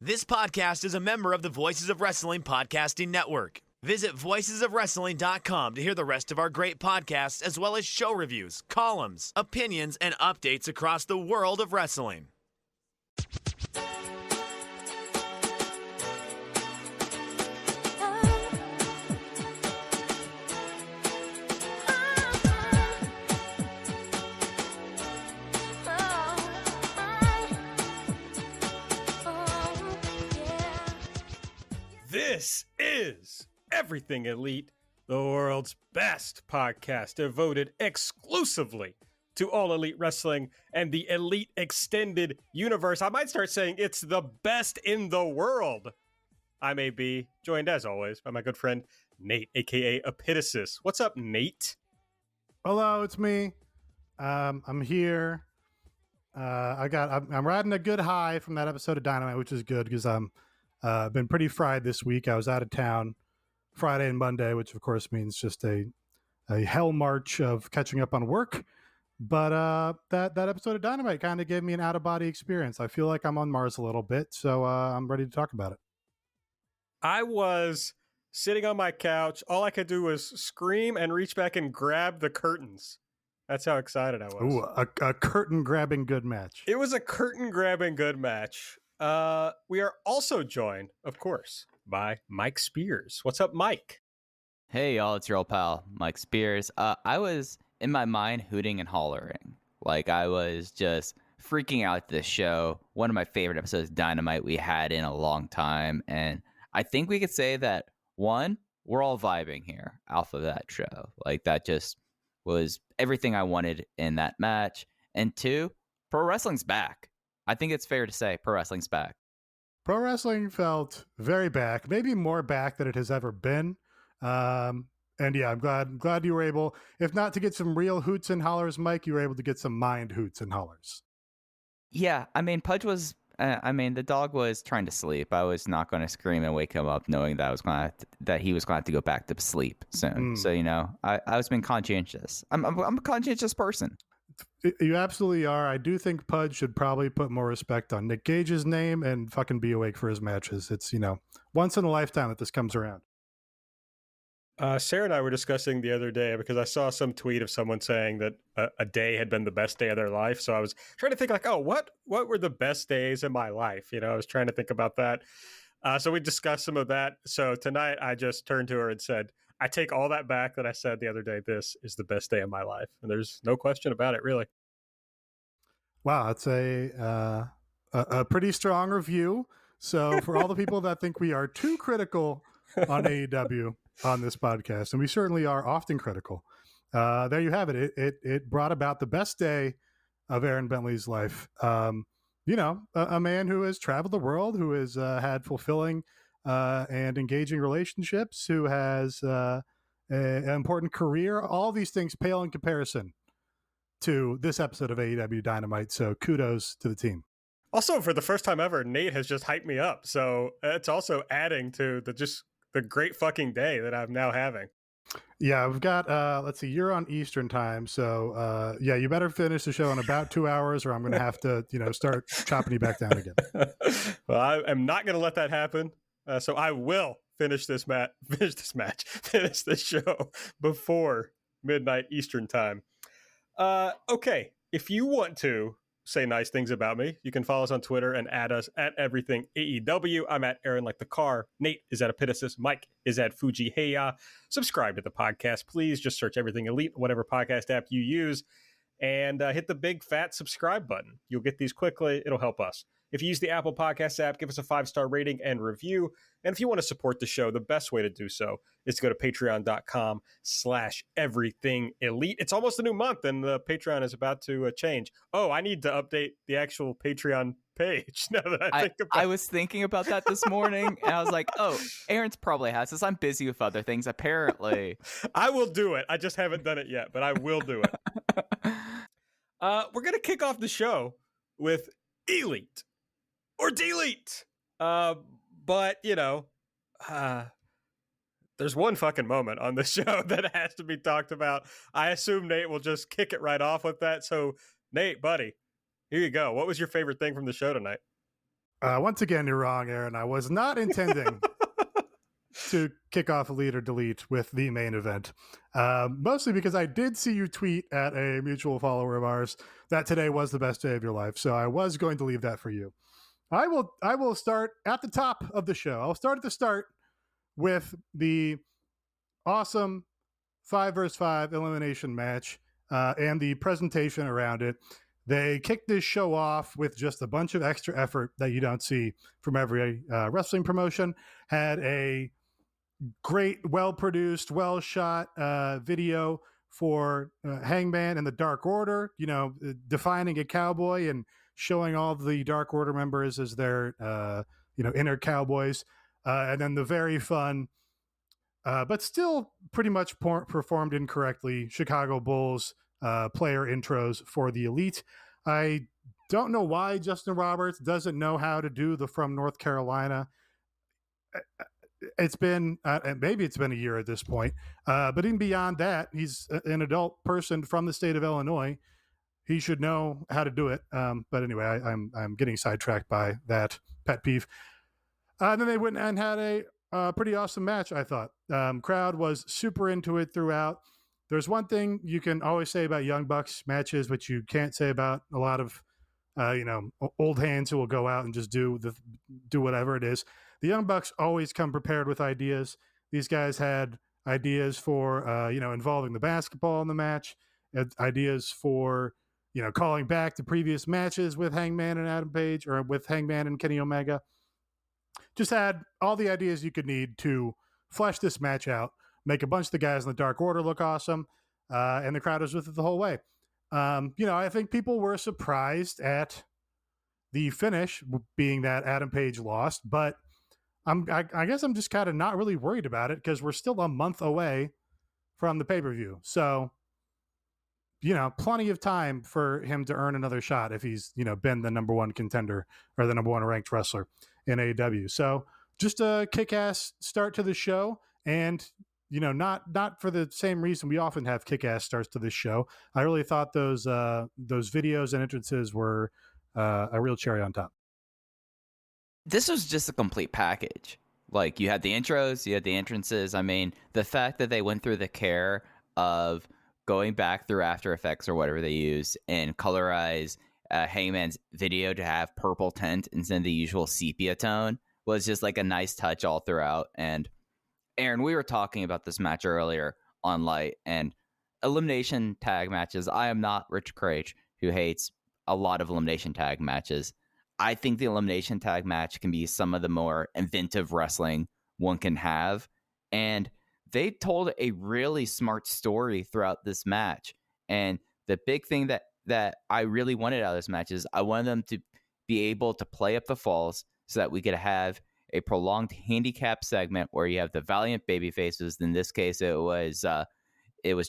This podcast is a member of the Voices of Wrestling Podcasting Network. Visit voicesofwrestling.com to hear the rest of our great podcasts, as well as show reviews, columns, opinions, and updates across the world of wrestling. This is Everything Elite, the world's best podcast devoted exclusively to all elite wrestling and the elite extended universe. I might start saying it's the best in the world. I may be joined, as always, by my good friend Nate, aka Epitasis. What's up, Nate? Hello, it's me. I'm here. I'm riding a good high from that episode of Dynamite, which is good because I'm been pretty fried this week. I was out of town Friday and Monday, which of course means just a hell march of catching up on work. But that episode of Dynamite kind of gave me an out of body experience. I feel like I'm on Mars a little bit, so I'm ready to talk about it. I was sitting on my couch. All I could do was scream and reach back and grab the curtains. That's how excited I was. Ooh, a curtain grabbing good match. It was a curtain grabbing good match. We are also joined, of course, by Mike Spears. What's up, Mike? Hey, y'all, it's your old pal, Mike Spears. I was, in my mind, hooting and hollering. Like, I was just freaking out at this show. One of my favorite episodes of Dynamite we had in a long time. And I think we could say that, one, we're all vibing here off of that show. Like, that just was everything I wanted in that match. And two, pro wrestling's back. I think it's fair to say pro wrestling's back. Pro wrestling felt very back, maybe more back than it has ever been. And yeah, I'm glad you were able, if not to get some real hoots and hollers, Mike, you were able to get some mind hoots and hollers. Yeah, I mean, Pudge was, the dog was trying to sleep. I was not going to scream and wake him up knowing that he was going to have to go back to sleep soon. So, I was being conscientious. I'm a conscientious person. You absolutely are. I do think Pudge should probably put more respect on Nick Gage's name and fucking be awake for his matches. It's, once in a lifetime that this comes around. Sarah and I were discussing the other day because I saw some tweet of someone saying that a day had been the best day of their life. So I was trying to think like, what were the best days in my life? I was trying to think about that. So we discussed some of that. So tonight I just turned to her and said, I take all that back that I said the other day. This is the best day of my life. And there's no question about it, really. Wow, that's a pretty strong review. So for all the people that think we are too critical on AEW on this podcast, and we certainly are often critical, there you have it. It brought about the best day of Aaron Bentley's life. A man who has traveled the world, who has had fulfilling and engaging relationships, who has an important career. All these things pale in comparison to this episode of AEW Dynamite. So kudos to the team. Also, for the first time ever, Nate has just hyped me up. So it's also adding to the great fucking day that I'm now having. Yeah, we've got, let's see, you're on Eastern time. So yeah, you better finish the show in about 2 hours or I'm going to have to, start chopping you back down again. Well, I am not going to let that happen. So I will finish this show before midnight Eastern time. Okay, if you want to say nice things about me, you can follow us on Twitter and add us at Everything AEW. I'm at Aaron Like the Car. Nate is at Epitasis. Mike is at Fuji Heya. Subscribe to the podcast, please. Just search Everything Elite, whatever podcast app you use, and hit the big fat subscribe button. You'll get these quickly. It'll help us. If you use the Apple Podcast app, give us a 5-star rating and review. And if you want to support the show, the best way to do so is to go to patreon.com/everythingelite. It's almost a new month and the Patreon is about to change. Oh, I need to update the actual Patreon page now that I think about it. I was thinking about that this morning and I was like, oh, Aaron's probably has this. I'm busy with other things, apparently. I will do it. I just haven't done it yet, but I will do it. We're going to kick off the show with Elite or Delete. But, there's one fucking moment on the show that has to be talked about. I assume Nate will just kick it right off with that. So, Nate, buddy, here you go. What was your favorite thing from the show tonight? Once again, you're wrong, Aaron. I was not intending to kick off Elite or Delete with the main event. Mostly because I did see you tweet at a mutual follower of ours that today was the best day of your life. So I was going to leave that for you. I will start at the top of the show. I'll start at the start with the awesome 5 versus 5 elimination match and the presentation around it. They kicked this show off with just a bunch of extra effort that you don't see from every wrestling promotion. Had a great, well-produced, well-shot video for Hangman and the Dark Order, defining a cowboy and showing all the Dark Order members as their, inner cowboys. And then the very fun, but still pretty much performed incorrectly, Chicago Bulls player intros for the Elite. I don't know why Justin Roberts doesn't know how to do the From North Carolina. It's been, maybe it's been a year at this point, but even beyond that, he's an adult person from the state of Illinois. He should know how to do it. But anyway, I'm getting sidetracked by that pet peeve. And then they went and had a pretty awesome match, I thought. Crowd was super into it throughout. There's one thing you can always say about Young Bucks matches, which you can't say about a lot of, old hands who will go out and just do whatever it is. The Young Bucks always come prepared with ideas. These guys had ideas for, involving the basketball in the match, ideas for, calling back to previous matches with Hangman and Adam Page or with Hangman and Kenny Omega. Just had all the ideas you could need to flesh this match out, make a bunch of the guys in the Dark Order look awesome, and the crowd was with it the whole way. I think people were surprised at the finish, being that Adam Page lost, but I guess I'm just kind of not really worried about it because we're still a month away from the pay-per-view. So, plenty of time for him to earn another shot if he's, been the number one contender or the number one ranked wrestler in AEW. So just a kick-ass start to the show. And, not for the same reason we often have kick-ass starts to this show. I really thought those videos and entrances were a real cherry on top. This was just a complete package. Like, you had the intros, you had the entrances. I mean, the fact that they went through the care of going back through After Effects or whatever they use and colorize Hangman's video to have purple tint instead of the usual sepia tone was just like a nice touch all throughout. And Aaron, we were talking about this match earlier on Light and elimination tag matches. I am not Rich Craich, who hates a lot of elimination tag matches. I think the elimination tag match can be some of the more inventive wrestling one can have. And they told a really smart story throughout this match. And the big thing that I really wanted out of this match is I wanted them to be able to play up the falls so that we could have a prolonged handicap segment where you have the valiant baby faces. In this case, it was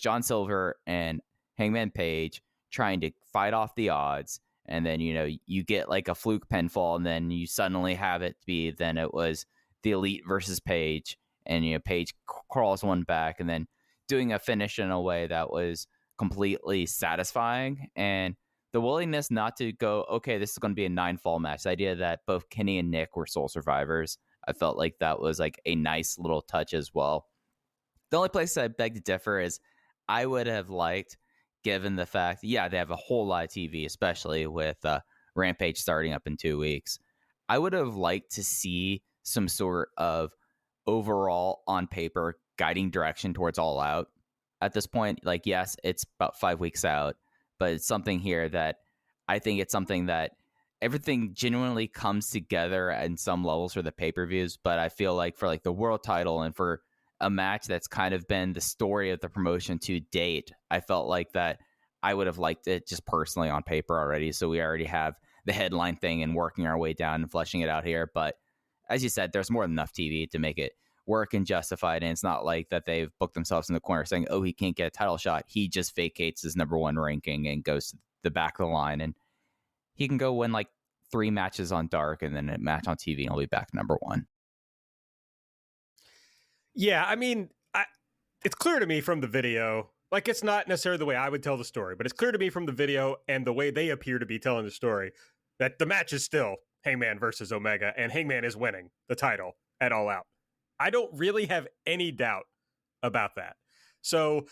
John Silver and Hangman Page trying to fight off the odds. And then, you get like a fluke pinfall, and then you suddenly have it be, then it was the Elite versus Page, and, Page crawls one back, and then doing a finish in a way that was completely satisfying. And the willingness not to go, okay, this is going to be a 9-fall match. The idea that both Kenny and Nick were sole survivors, I felt like that was like a nice little touch as well. The only place I beg to differ is I would have liked, given the fact, they have a whole lot of TV, especially with Rampage starting up in 2 weeks. I would have liked to see some sort of overall, on paper, guiding direction towards All Out. At this point, like, yes, it's about 5 weeks out, but it's something here that I think it's something that everything genuinely comes together in some levels for the pay-per-views, but I feel like for like the world title and for a match that's kind of been the story of the promotion to date, I felt like that I would have liked it just personally on paper already. So we already have the headline thing and working our way down and fleshing it out here. But as you said, there's more than enough TV to make it work and justified. And it's not like that they've booked themselves in the corner saying, oh, he can't get a title shot. He just vacates his number one ranking and goes to the back of the line. And he can go win like 3 matches on Dark and then a match on TV and he'll be back number one. Yeah, I mean, it's clear to me from the video, like it's not necessarily the way I would tell the story, but it's clear to me from the video and the way they appear to be telling the story that the match is still Hangman versus Omega, and Hangman is winning the title at All Out. I don't really have any doubt about that. So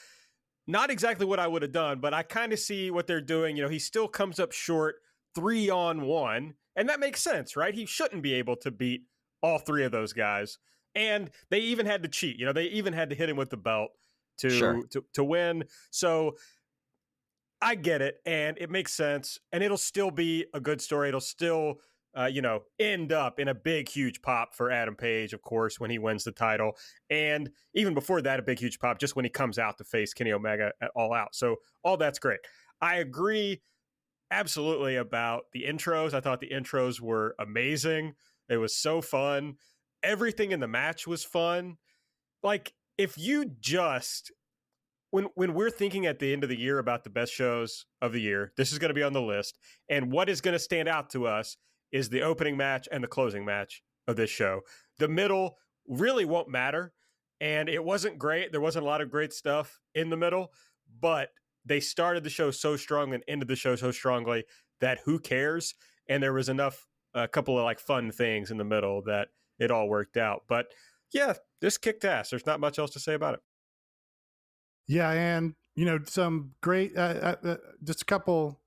not exactly what I would have done, but I kind of see what they're doing. He still comes up short 3-on-1, and that makes sense, right? He shouldn't be able to beat all three of those guys. And they even had to cheat. They even had to hit him with the belt to win. So I get it, and it makes sense, and it'll still be a good story. It'll still, end up in a big, huge pop for Adam Page, of course, when he wins the title. And even before that, a big, huge pop just when he comes out to face Kenny Omega at All Out. So all that's great. I agree absolutely about the intros. I thought the intros were amazing. It was so fun. Everything in the match was fun. Like, if you just... When we're thinking at the end of the year about the best shows of the year, this is going to be on the list. And what is going to stand out to us is the opening match and the closing match of this show. The middle really won't matter. And it wasn't great. There wasn't a lot of great stuff in the middle, but they started the show so strong and ended the show so strongly that who cares? And there was enough, a couple of like fun things in the middle that it all worked out. But yeah, this kicked ass. There's not much else to say about it. Yeah, and some great, just a couple.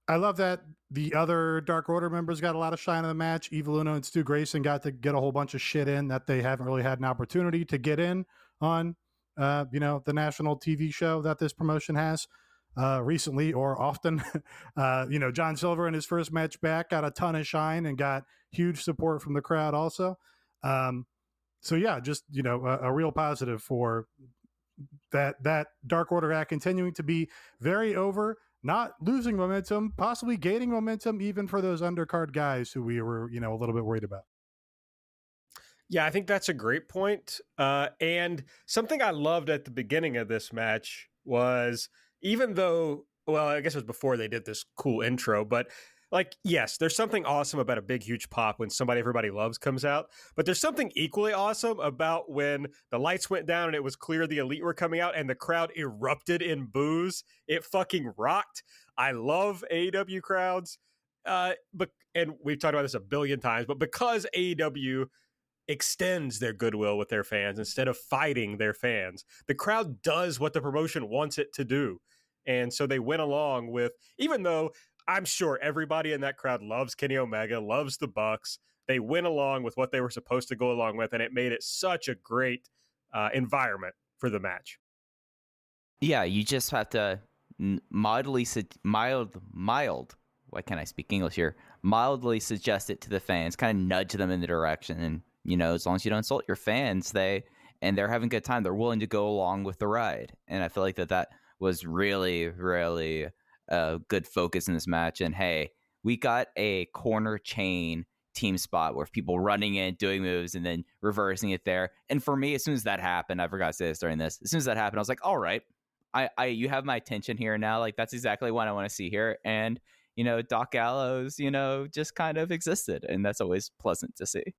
I love that the other Dark Order members got a lot of shine in the match. Evil Uno and Stu Grayson got to get a whole bunch of shit in that they haven't really had an opportunity to get in on, the national TV show that this promotion has recently or often. John Silver in his first match back got a ton of shine and got huge support from the crowd also. So yeah, just a real positive for that Dark Order act continuing to be very over, not losing momentum, possibly gaining momentum even for those undercard guys who we were, a little bit worried about. Yeah, I think that's a great point. And something I loved at the beginning of this match was, even though, well, I guess it was before they did this cool intro, but like, yes, there's something awesome about a big, huge pop when somebody everybody loves comes out. But there's something equally awesome about when the lights went down and it was clear the Elite were coming out and the crowd erupted in boos. It fucking rocked. I love AEW crowds. And we've talked about this a billion times, but because AEW extends their goodwill with their fans instead of fighting their fans, the crowd does what the promotion wants it to do. And so they went along with, even though I'm sure everybody in that crowd loves Kenny Omega, loves the Bucks, they went along with what they were supposed to go along with, and it made it such a great environment for the match. Yeah, you just have to mildly, why can't I speak English here? Mildly suggest it to the fans, kind of nudge them in the direction. And, as long as you don't insult your fans, they're having a good time. They're willing to go along with the ride. And I feel like that was really, really a good focus in this match. And hey, we got a corner chain team spot where people running in, doing moves, and then reversing it there. And for me, as soon as that happened, I forgot to say this during this, as soon as that happened, I was like, all right, you have my attention here now. Like, that's exactly what I want to see here. And, Doc Gallows, just kind of existed. And that's always pleasant to see.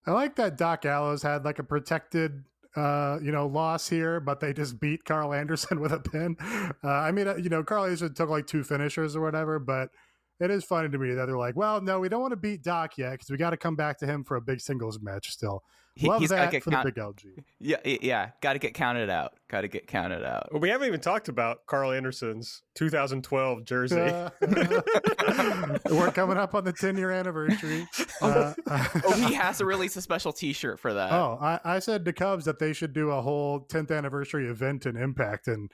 I like that Doc Gallows had like a protected loss here, but they just beat Carl Anderson with a pin. Carl Anderson took like 2 finishers or whatever, but it is funny to me that they're like, well, no, we don't want to beat Doc yet because we got to come back to him for a big singles match still. Love that for the big LG. Yeah. Got to get counted out. Well, we haven't even talked about Carl Anderson's 2012 jersey. We're coming up on the 10-year anniversary. He has to release a special T-shirt for that. I said to Cubs that they should do a whole 10th anniversary event in Impact and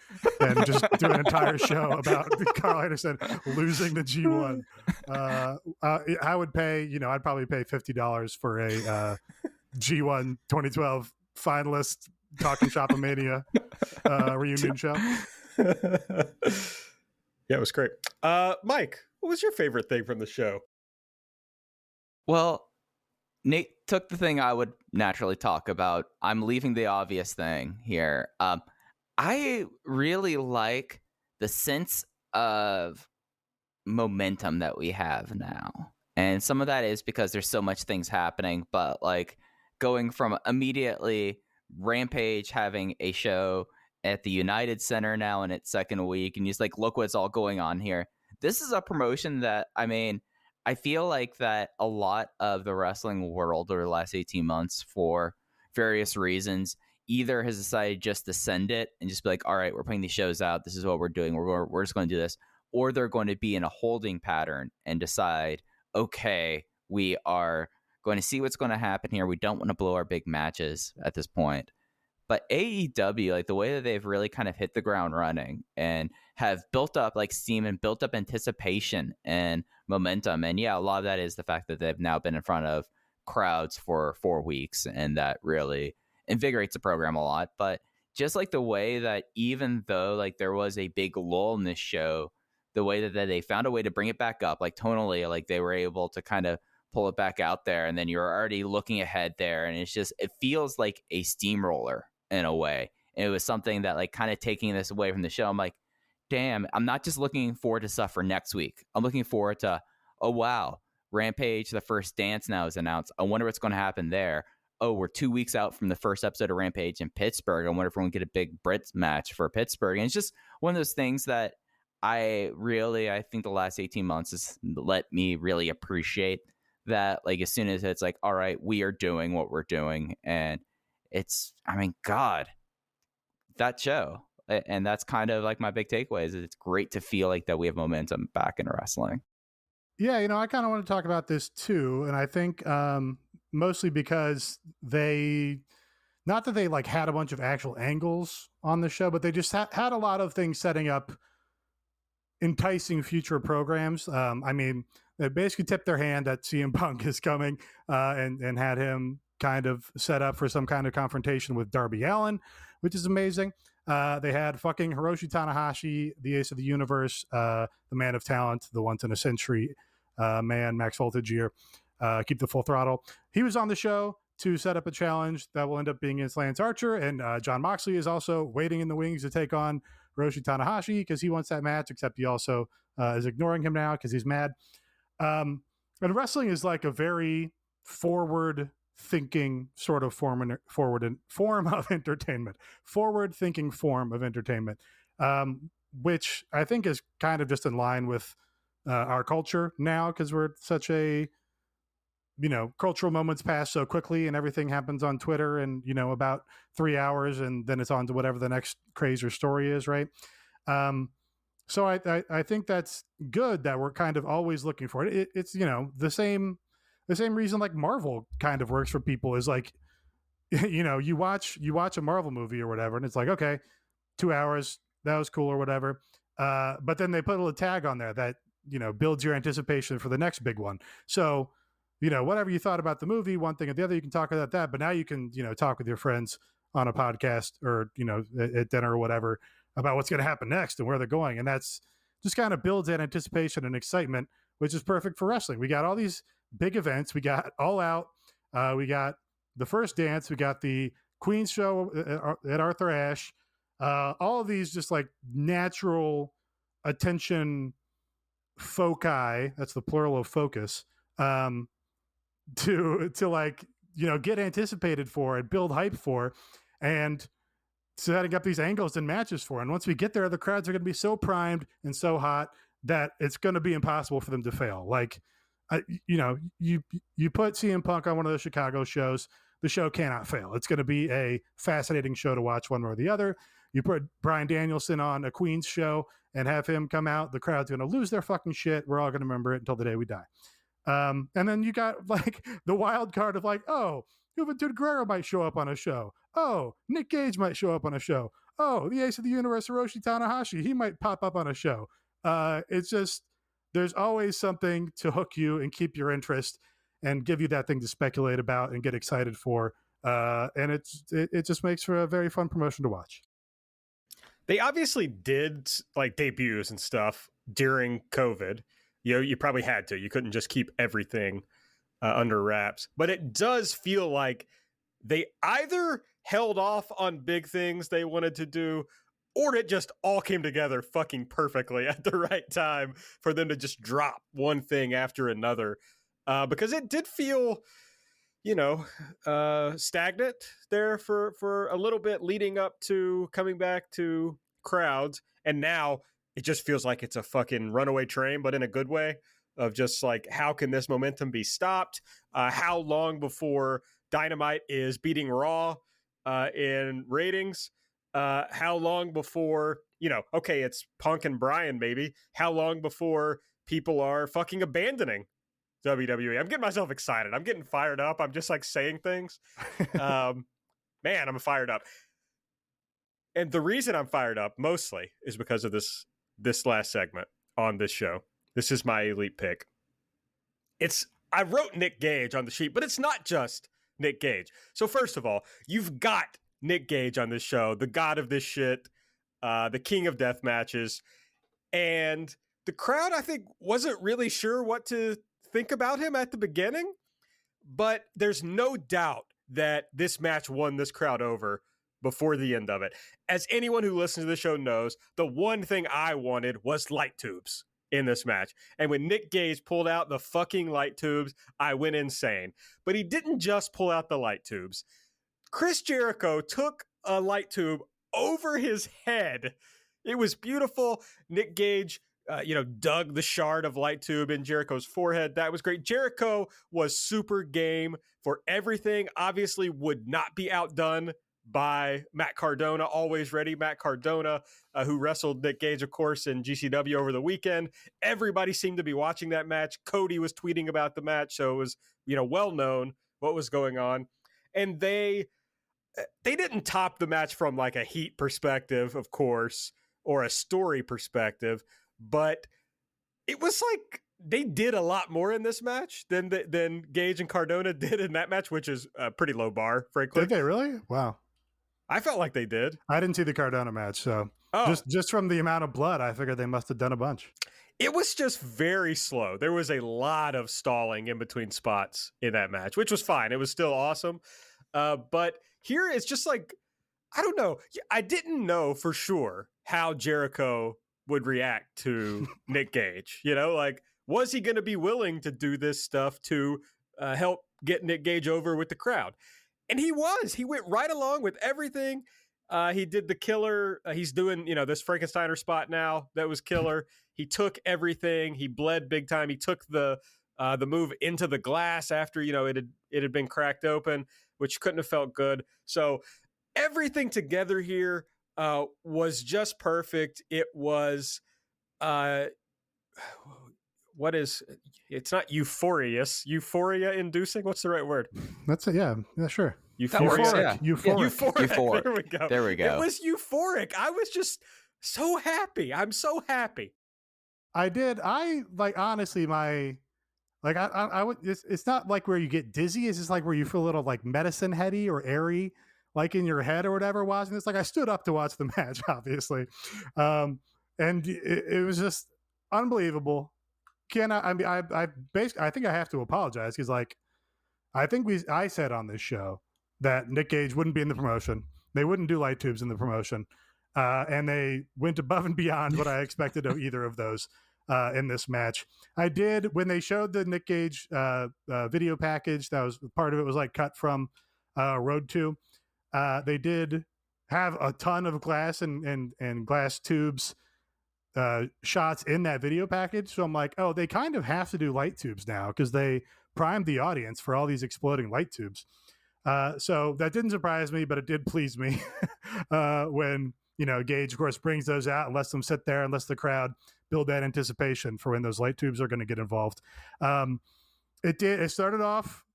just do an entire show about Carl Anderson losing the G1. I would pay, I'd probably pay $50 for a G1 2012 finalist Talking Shop-A-Mania reunion show. Yeah, it was great. Mike, what was your favorite thing from the show? Well, Nate took the thing I would naturally talk about. I'm leaving the obvious thing here. I really like the sense of momentum that we have now. And some of that is because there's so much things happening, but like going from immediately Rampage having a show at the United Center now in its second week, and just like, look what's all going on here. This is a promotion that, I feel like that a lot of the wrestling world over the last 18 months, for various reasons, either has decided just to send it and just be like, all right, we're putting these shows out. This is what we're doing. We're just going to do this. Or they're going to be in a holding pattern and decide, okay, we are going to see what's going to happen here. We don't want to blow our big matches at this point. But AEW, like the way that they've really kind of hit the ground running and have built up like steam and built up anticipation and momentum. And yeah, a lot of that is the fact that they've now been in front of crowds for 4 weeks, and that really invigorates the program a lot. But just like the way that even though like there was a big lull in this show, the way that they found a way to bring it back up, like tonally, like they were able to kind of pull it back out there, and then you're already looking ahead there, and it feels like a steamroller in a way. And it was something that like kind of taking this away from the show. I'm like, damn, I'm not just looking forward to stuff for next week. I'm looking forward to, oh wow, Rampage, the first dance now is announced. I wonder what's going to happen there. Oh, we're 2 weeks out from the first episode of Rampage in Pittsburgh. I wonder if we're going to get a big Brits match for Pittsburgh. And it's just one of those things that I think the last 18 months has let me really appreciate that. Like as soon as it's like, all right, we are doing what we're doing. And it's, I mean, God, that show. And that's kind of like my big takeaway is it's great to feel like that we have momentum back in wrestling. Yeah, I kind of want to talk about this too. And I think mostly because not that they like had a bunch of actual angles on the show, but they just had a lot of things setting up enticing future programs. I mean, they basically tipped their hand that CM Punk is coming and had him kind of set up for some kind of confrontation with Darby Allin, which is amazing. They had fucking Hiroshi Tanahashi, the ace of the universe, the man of talent, the once in a century man, Max Voltage here, keep the full throttle. He was on the show to set up a challenge that will end up being against Lance Archer, and Jon Moxley is also waiting in the wings to take on Hiroshi Tanahashi because he wants that match, except he also is ignoring him now because he's mad. And wrestling is like a very forward-thinking sort of form of entertainment, forward-thinking form of entertainment, which I think is kind of just in line with our culture now because we're such a, cultural moments pass so quickly and everything happens on Twitter and, about 3 hours and then it's on to whatever the next craze or story is, right? So I think that's good that we're kind of always looking for it. It's, the same reason like Marvel kind of works for people is like, you watch a Marvel movie or whatever, and it's like, okay, 2 hours, that was cool or whatever. But then they put a little tag on there that, builds your anticipation for the next big one. So, whatever you thought about the movie, one thing or the other, you can talk about that, but now you can, talk with your friends on a podcast or, at dinner or whatever about what's going to happen next and where they're going. And that's just kind of builds that anticipation and excitement, which is perfect for wrestling. We got all these big events. We got All Out. We got the first dance. We got the Queen's show at Arthur Ashe. All of these just like natural attention foci. That's the plural of focus. To like, get anticipated for and build hype for and setting up these angles and matches for. And once we get there, the crowds are going to be so primed and so hot that it's going to be impossible for them to fail. Like, you put CM Punk on one of those Chicago shows, the show cannot fail. It's going to be a fascinating show to watch one way or the other. You put Bryan Danielson on a Queen's show and have him come out, the crowd's going to lose their fucking shit. We're all going to remember it until the day we die. And then you got like the wild card of like, oh, Juventud Guerrero might show up on a show. Oh, Nick Gage might show up on a show. Oh, the ace of the universe, Hiroshi Tanahashi, he might pop up on a show. It's just, there's always something to hook you and keep your interest and give you that thing to speculate about and get excited for. And it just makes for a very fun promotion to watch. They obviously did like debuts and stuff during COVID. You probably had to. You couldn't just keep everything under wraps. But it does feel like they either held off on big things they wanted to do, or it just all came together fucking perfectly at the right time for them to just drop one thing after another. Because it did feel, stagnant there for a little bit leading up to coming back to crowds. And now it just feels like it's a fucking runaway train, but in a good way. of just like, how can this momentum be stopped? How long before Dynamite is beating Raw in ratings? How long before, okay, it's Punk and Bryan maybe. How long before people are fucking abandoning WWE? I'm getting myself excited. I'm getting fired up. I'm just like saying things. Man, I'm fired up. And the reason I'm fired up mostly is because of this last segment on this show. This is my elite pick. I wrote Nick Gage on the sheet, but it's not just Nick Gage. So first of all, you've got Nick Gage on this show, the god of this shit, the king of death matches. And the crowd, I think, wasn't really sure what to think about him at the beginning. But there's no doubt that this match won this crowd over before the end of it. As anyone who listens to the show knows, the one thing I wanted was light tubes in this match. And when Nick Gage pulled out the fucking light tubes, I went insane. But he didn't just pull out the light tubes. Chris Jericho took a light tube over his head. It was beautiful. Nick Gage dug the shard of light tube in Jericho's forehead. That was great. Jericho was super game for everything. Obviously would not be outdone by Matt Cardona, always ready. Matt Cardona, who wrestled Nick Gage, of course, in GCW over the weekend. Everybody seemed to be watching that match. Cody was tweeting about the match, so it was, well known what was going on. And they didn't top the match from like a heat perspective, of course, or a story perspective, but it was like they did a lot more in this match than Gage and Cardona did in that match, which is a pretty low bar, frankly. Did they really? Wow. I felt like they did. I didn't see the Cardona match, so just from the amount of blood, I figured they must have done a bunch. It was just very slow. There was a lot of stalling in between spots in that match, which was fine. It was still awesome. But here it's just like, I don't know. I didn't know for sure how Jericho would react to Nick Gage. Was he going to be willing to do this stuff to help get Nick Gage over with the crowd? And he was. He went right along with everything. He did the killer. He's doing, this Frankensteiner spot now that was killer. He took everything. He bled big time. He took the move into the glass after, it had been cracked open, which couldn't have felt good. So everything together here was just perfect. It was, it's not euphoria inducing. What's the right word? That's it. Yeah, sure. Euphoric. Euphoric. There we go. It was euphoric. I was just so happy. I'm so happy. Honestly, I would, it's not like where you get dizzy. It's just like where you feel a little like medicine heady or airy, like in your head or whatever watching this. Like I stood up to watch the match, obviously. And it was just unbelievable. I think I have to apologize because I said on this show that Nick Gage wouldn't be in the promotion. They wouldn't do light tubes in the promotion. And they went above and beyond what I expected of either of those in this match. I did, when they showed the Nick Gage video package, that was part of it was like cut from Road 2. They did have a ton of glass and glass tubes shots in that video package. So I'm like, oh, they kind of have to do light tubes now because they primed the audience for all these exploding light tubes. So that didn't surprise me, but it did please me when, Gage, of course, brings those out and lets them sit there and lets the crowd build that anticipation for when those light tubes are going to get involved. It started off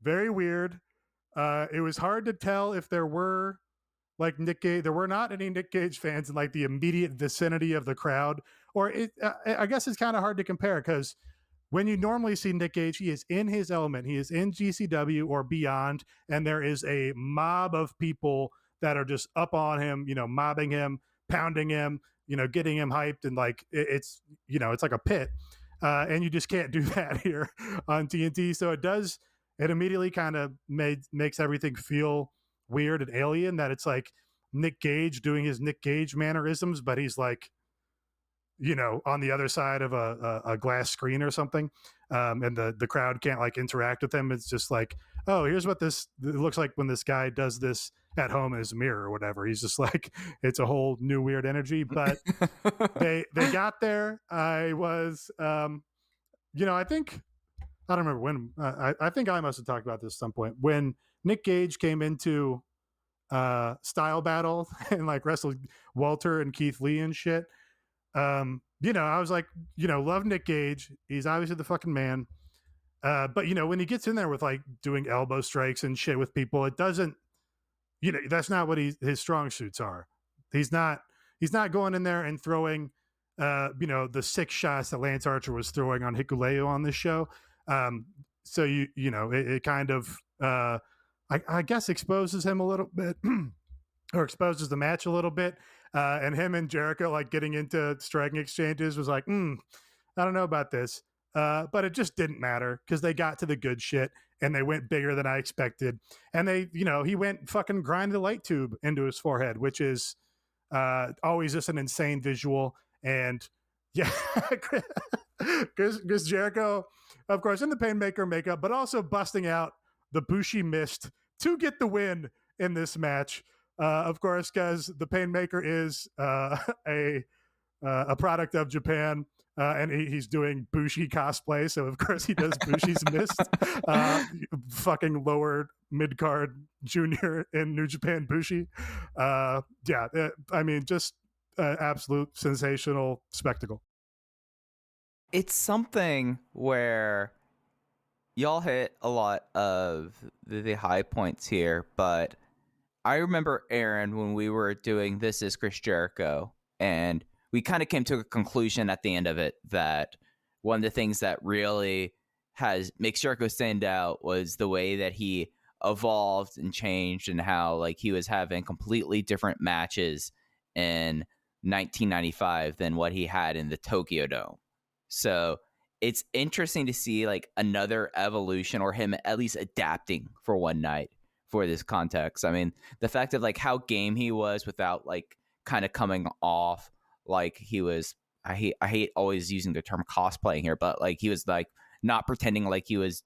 very weird. It was hard to tell if there were like Nick Gage. There were not any Nick Gage fans in like the immediate vicinity of the crowd, or I guess it's kind of hard to compare because when you normally see Nick Gage, he is in his element. He is in GCW or beyond, and there is a mob of people that are just up on him, mobbing him, pounding him, getting him hyped, and like it's like a pit, and you just can't do that here on TNT. So it immediately kind of makes everything feel weird and alien. That it's like Nick Gage doing his Nick Gage mannerisms, but he's like, on the other side of a glass screen or something, and the crowd can't like interact with him. It's just like, oh, here's what it looks like when this guy does this at home in his mirror or whatever. He's just like, it's a whole new weird energy. But they got there. I was I think I don't remember when. I think I must have talked about this at some point when Nick Gage came into style battle and like wrestled Walter and Keith Lee and shit. I was like, love Nick Gage. He's obviously the fucking man. But when he gets in there with like doing elbow strikes and shit with people, it doesn't. That's not what his strong suits are. He's not going in there and throwing, the 6 shots that Lance Archer was throwing on Hikuleo on this show. So it kind of, I guess exposes him a little bit or exposes the match a little bit. And him and Jericho like getting into striking exchanges was like, I don't know about this. But it just didn't matter because they got to the good shit and they went bigger than I expected. And they, he went fucking grind the light tube into his forehead, which is always just an insane visual. And yeah, because Jericho, of course, in the Painmaker makeup, but also busting out the Bushi Mist to get the win in this match. Of course, because the Painmaker is a product of Japan. And he's doing Bushi cosplay, so of course he does Bushi's Mist. Fucking lower mid card junior in New Japan Bushi. Just absolute sensational spectacle. It's something where y'all hit a lot of the high points here, but I remember, Aaron, when we were doing This Is Chris Jericho, and we kind of came to a conclusion at the end of it that one of the things that really makes Jericho stand out was the way that he evolved and changed, and how like he was having completely different matches in 1995 than what he had in the Tokyo Dome. So it's interesting to see like another evolution, or him at least adapting for one night for this context. I mean, the fact of like how game he was without like kind of coming off like he was, I hate always using the term cosplaying here, but like he was like not pretending like he was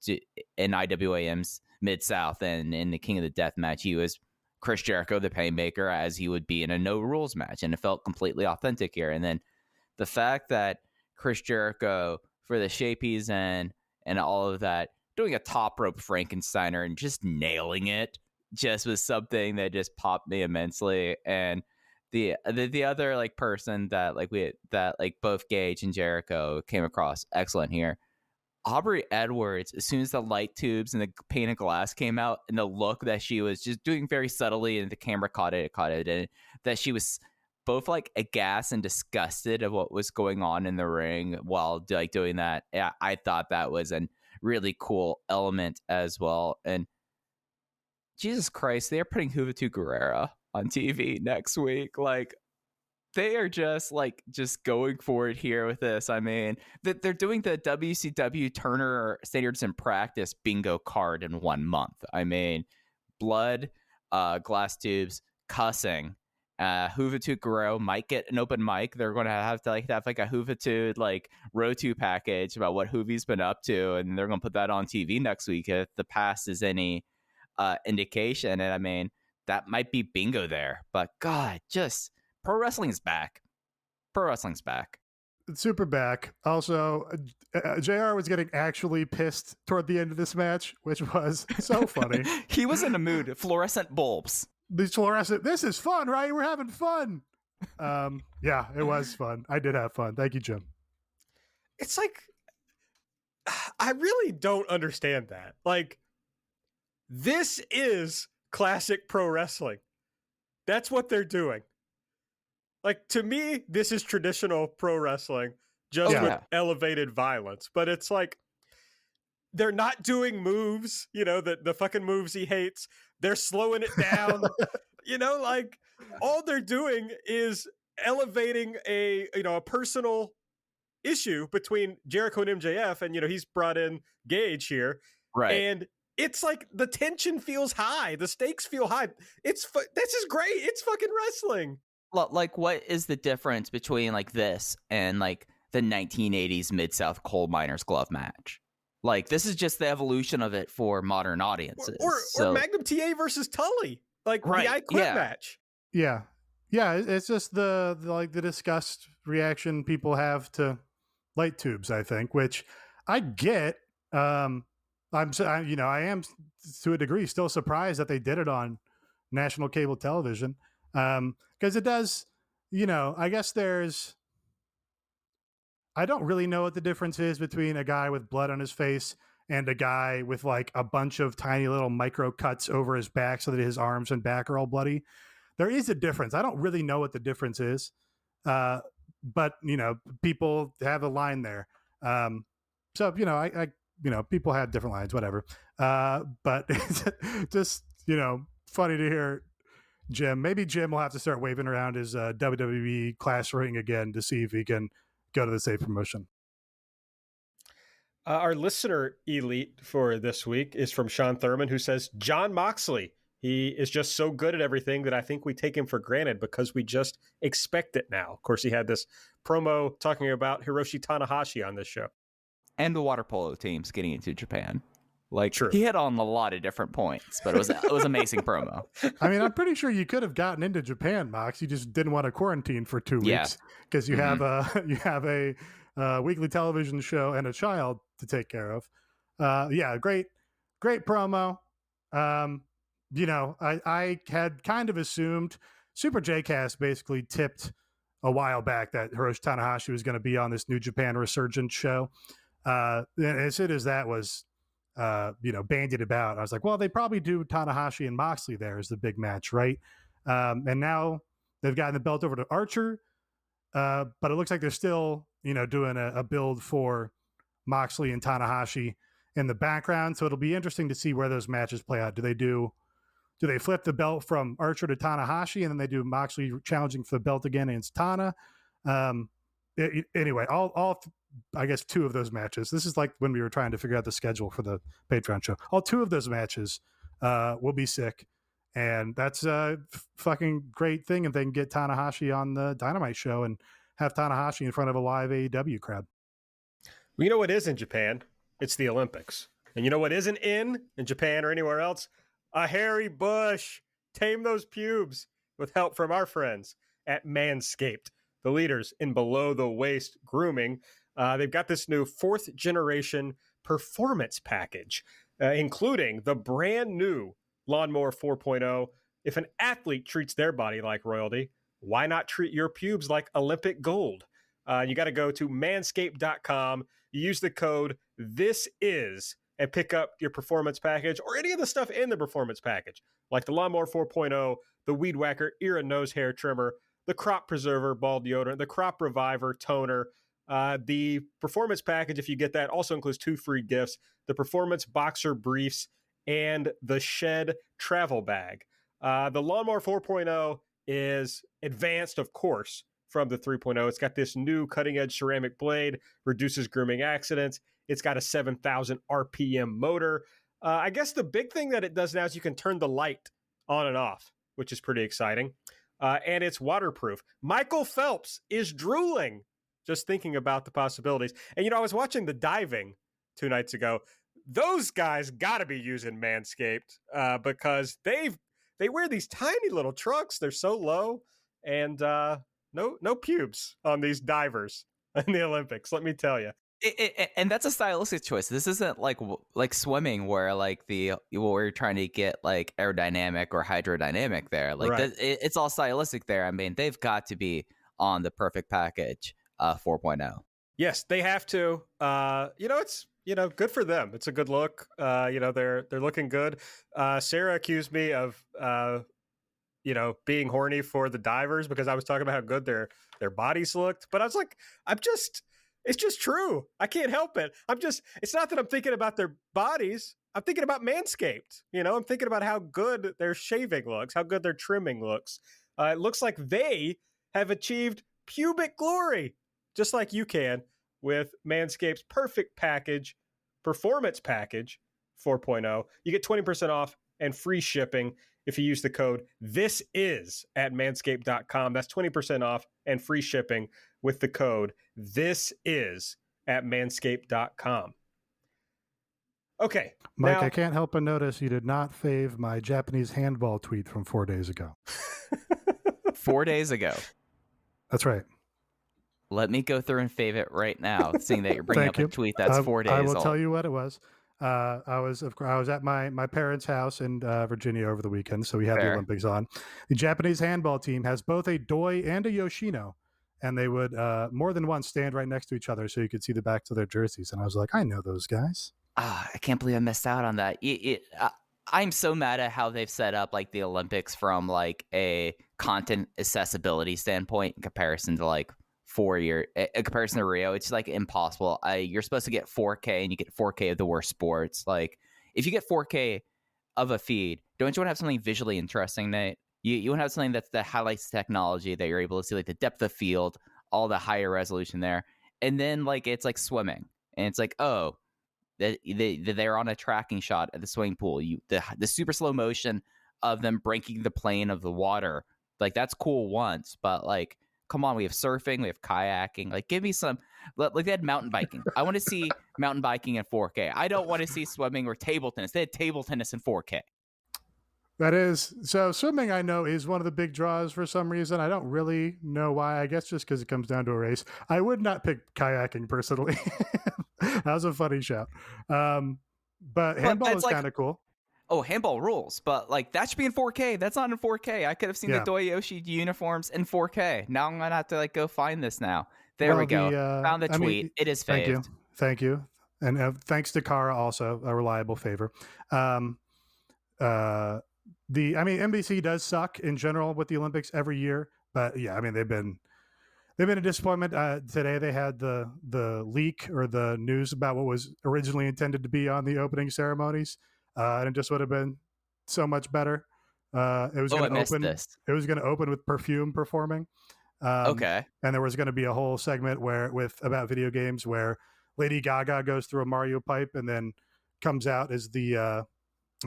in IWAM's Mid-South, and in the King of the Death match, he was Chris Jericho, the Painmaker, as he would be in a no rules match. And it felt completely authentic here. And then the fact that Chris Jericho for the shape he's in and all of that, doing a top rope Frankensteiner and just nailing it just was something that just popped me immensely. And the other like person that like both Gage and Jericho came across excellent here, Aubrey Edwards, as soon as the light tubes and the pane of glass came out, and the look that she was just doing very subtly, and the camera caught it, and that she was both like aghast and disgusted of what was going on in the ring while like doing that. Yeah, I thought that was a really cool element as well. And Jesus Christ, they're putting Juventud Guerrera on TV next week. Like, they are just going for it here with this. I mean, they're doing the WCW Turner Standards in Practice bingo card in 1 month. I mean, blood, glass tubes, cussing. Juventud Guerrero might get an open mic. They're going to have like a Juventud like Rotu package about what Juvi's been up to, and they're going to put that on TV next week if the past is any indication. And I mean, that might be bingo there. But God, just pro wrestling's back. Pro wrestling's back. It's super back. Also, JR was getting actually pissed toward the end of this match, which was so funny. He was in a mood. Fluorescent bulbs. These fluorescent. This is fun, right? We're having fun. Yeah, it was fun. I did have fun. Thank you, Jim. It's like, I really don't understand that. Like, this is classic pro wrestling. That's what they're doing. Like, to me, this is traditional pro wrestling, just with elevated violence. But it's like, they're not doing moves, the fucking moves he hates. They're slowing it down. Like, all they're doing is elevating a personal issue between Jericho and MJF. And, he's brought in Gage here. Right. And it's like the tension feels high. The stakes feel high. This is great. It's fucking wrestling. Like, what is the difference between like this and like the 1980s Mid-South coal miners glove match? Like, this is just the evolution of it for modern audiences. Or Magnum TA versus Tully, like the I Quit match. Yeah, it's just the disgust reaction people have to light tubes, I think, which I get. I am to a degree still surprised that they did it on national cable television, because it does. I guess I don't really know what the difference is between a guy with blood on his face and a guy with like a bunch of tiny little micro cuts over his back so that his arms and back are all bloody. There is a difference. I don't really know what the difference is, but people have a line there. So people have different lines, whatever. But it's just funny to hear Jim. Maybe Jim will have to start waving around his WWE class ring again to see if he can go to the safe promotion. Our listener elite for this week is from Sean Thurman, who says, John Moxley. He is just so good at everything that I think we take him for granted because we just expect it now. Of course, he had this promo talking about Hiroshi Tanahashi on this show. And the water polo teams getting into Japan. Like, True. He hit on a lot of different points, but it was amazing promo. I mean, I'm pretty sure you could have gotten into Japan, Mox. You just didn't want to quarantine for 2 weeks because you have a weekly television show and a child to take care of. Great promo. I had kind of assumed Super J-Cast basically tipped a while back that Hiroshi Tanahashi was going to be on this New Japan Resurgence show. And as soon as that was, bandied about, I was like, well, they probably do Tanahashi and Moxley there as the big match, right? And now they've gotten the belt over to Archer, but it looks like they're still, doing a build for Moxley and Tanahashi in the background. So it'll be interesting to see where those matches play out. Do they flip the belt from Archer to Tanahashi, and then they do Moxley challenging for the belt again against Tana? Anyway, I guess 2 of those matches. This is like when we were trying to figure out the schedule for the Patreon show. All 2 of those matches will be sick, and that's a fucking great thing if they can get Tanahashi on the Dynamite show and have Tanahashi in front of a live AEW crowd. Well, you know what is in Japan? It's the Olympics. And you know what isn't in Japan or anywhere else? A hairy bush. Tame those pubes with help from our friends at Manscaped, the leaders in below-the-waist grooming. They've got this new 4th generation performance package, including the brand new Lawnmower 4.0. If an athlete treats their body like royalty, why not treat your pubes like Olympic gold? You got to go to manscaped.com. You use the code THISIS and pick up your performance package or any of the stuff in the performance package, like the Lawnmower 4.0, the Weed Whacker ear and nose hair trimmer, the Crop Preserver ball deodorant, the Crop Reviver toner. The performance package, if you get that, also includes 2 free gifts, the Performance Boxer Briefs and the Shed Travel Bag. The Lawnmower 4.0 is advanced, of course, from the 3.0. It's got this new cutting-edge ceramic blade, reduces grooming accidents. It's got a 7,000 RPM motor. I guess the big thing that it does now is you can turn the light on and off, which is pretty exciting. And it's waterproof. Michael Phelps is drooling just thinking about the possibilities. And, I was watching the diving 2 nights ago. Those guys got to be using Manscaped because they wear these tiny little trucks. They're so low. And no pubes on these divers in the Olympics, let me tell you. And that's a stylistic choice. This isn't like swimming where where you're trying to get like aerodynamic or hydrodynamic there. Like right. It's all stylistic there. I mean, they've got to be on the perfect package 4.0. Yes, they have to. It's good for them. It's a good look. They're looking good. Sarah accused me of being horny for the divers because I was talking about how good their bodies looked. But I was like, it's just true. I can't help it. It's not that I'm thinking about their bodies. I'm thinking about Manscaped. I'm thinking about how good their shaving looks, how good their trimming looks. It looks like they have achieved pubic glory, just like you can with Manscaped's perfect package, performance package 4.0. You get 20% off and free shipping if you use the code THISIS at manscaped.com. That's 20% off and free shipping with the code THISIS at manscaped.com. Okay. Mike, now, I can't help but notice you did not fave my Japanese handball tweet from 4 days ago. 4 days ago. That's right. Let me go through and fave it right now, seeing that you're bringing Thank up a you. tweet that's 4 days I will old. tell you what it was. I was at my parents' house in Virginia over the weekend, so we had the Fair. Olympics on. The Japanese handball team has both a doi and a Yoshino, and they would more than once stand right next to each other so you could see the backs of their jerseys. And I was like, I know those guys. I can't believe I missed out on that. I'm so mad at how they've set up like the Olympics from like a content accessibility standpoint in comparison to like in comparison to Rio. It's like impossible. You're supposed to get 4K and you get 4K of the worst sports. Like if you get 4K of a feed, don't you want to have something visually interesting, Nate? You want to have something that highlights technology, that you're able to see like the depth of field, all the higher resolution there. And then like it's like swimming. And it's like, oh, they're on a tracking shot at the swimming pool. The super slow motion of them breaking the plane of the water, like that's cool once, but like, come on, we have surfing, we have kayaking. Like, give me some. Like they had mountain biking. I want to see mountain biking in 4K. I don't want to see swimming or table tennis. They had table tennis in 4K. That is, so swimming I know is one of the big draws for some reason. I don't really know why. I guess just because it comes down to a race. I would not pick kayaking personally. That was a funny shout. But handball is kind of cool. Oh, handball rules, but like that should be in 4K. That's not in 4K. I could have seen the Doyoshi uniforms in 4K. Now I'm gonna have to like go find this now. There we go. Found the tweet. It is faved. Thank you. And thanks to Kara, also a reliable favor. NBC does suck in general with the Olympics every year, but yeah, I mean they've been a disappointment. Today they had the leak or the news about what was originally intended to be on the opening ceremonies, and it just would have been so much better. It was going to open. It was going to open with Perfume performing. Okay. And there was going to be a whole segment about video games where Lady Gaga goes through a Mario pipe and then comes out as the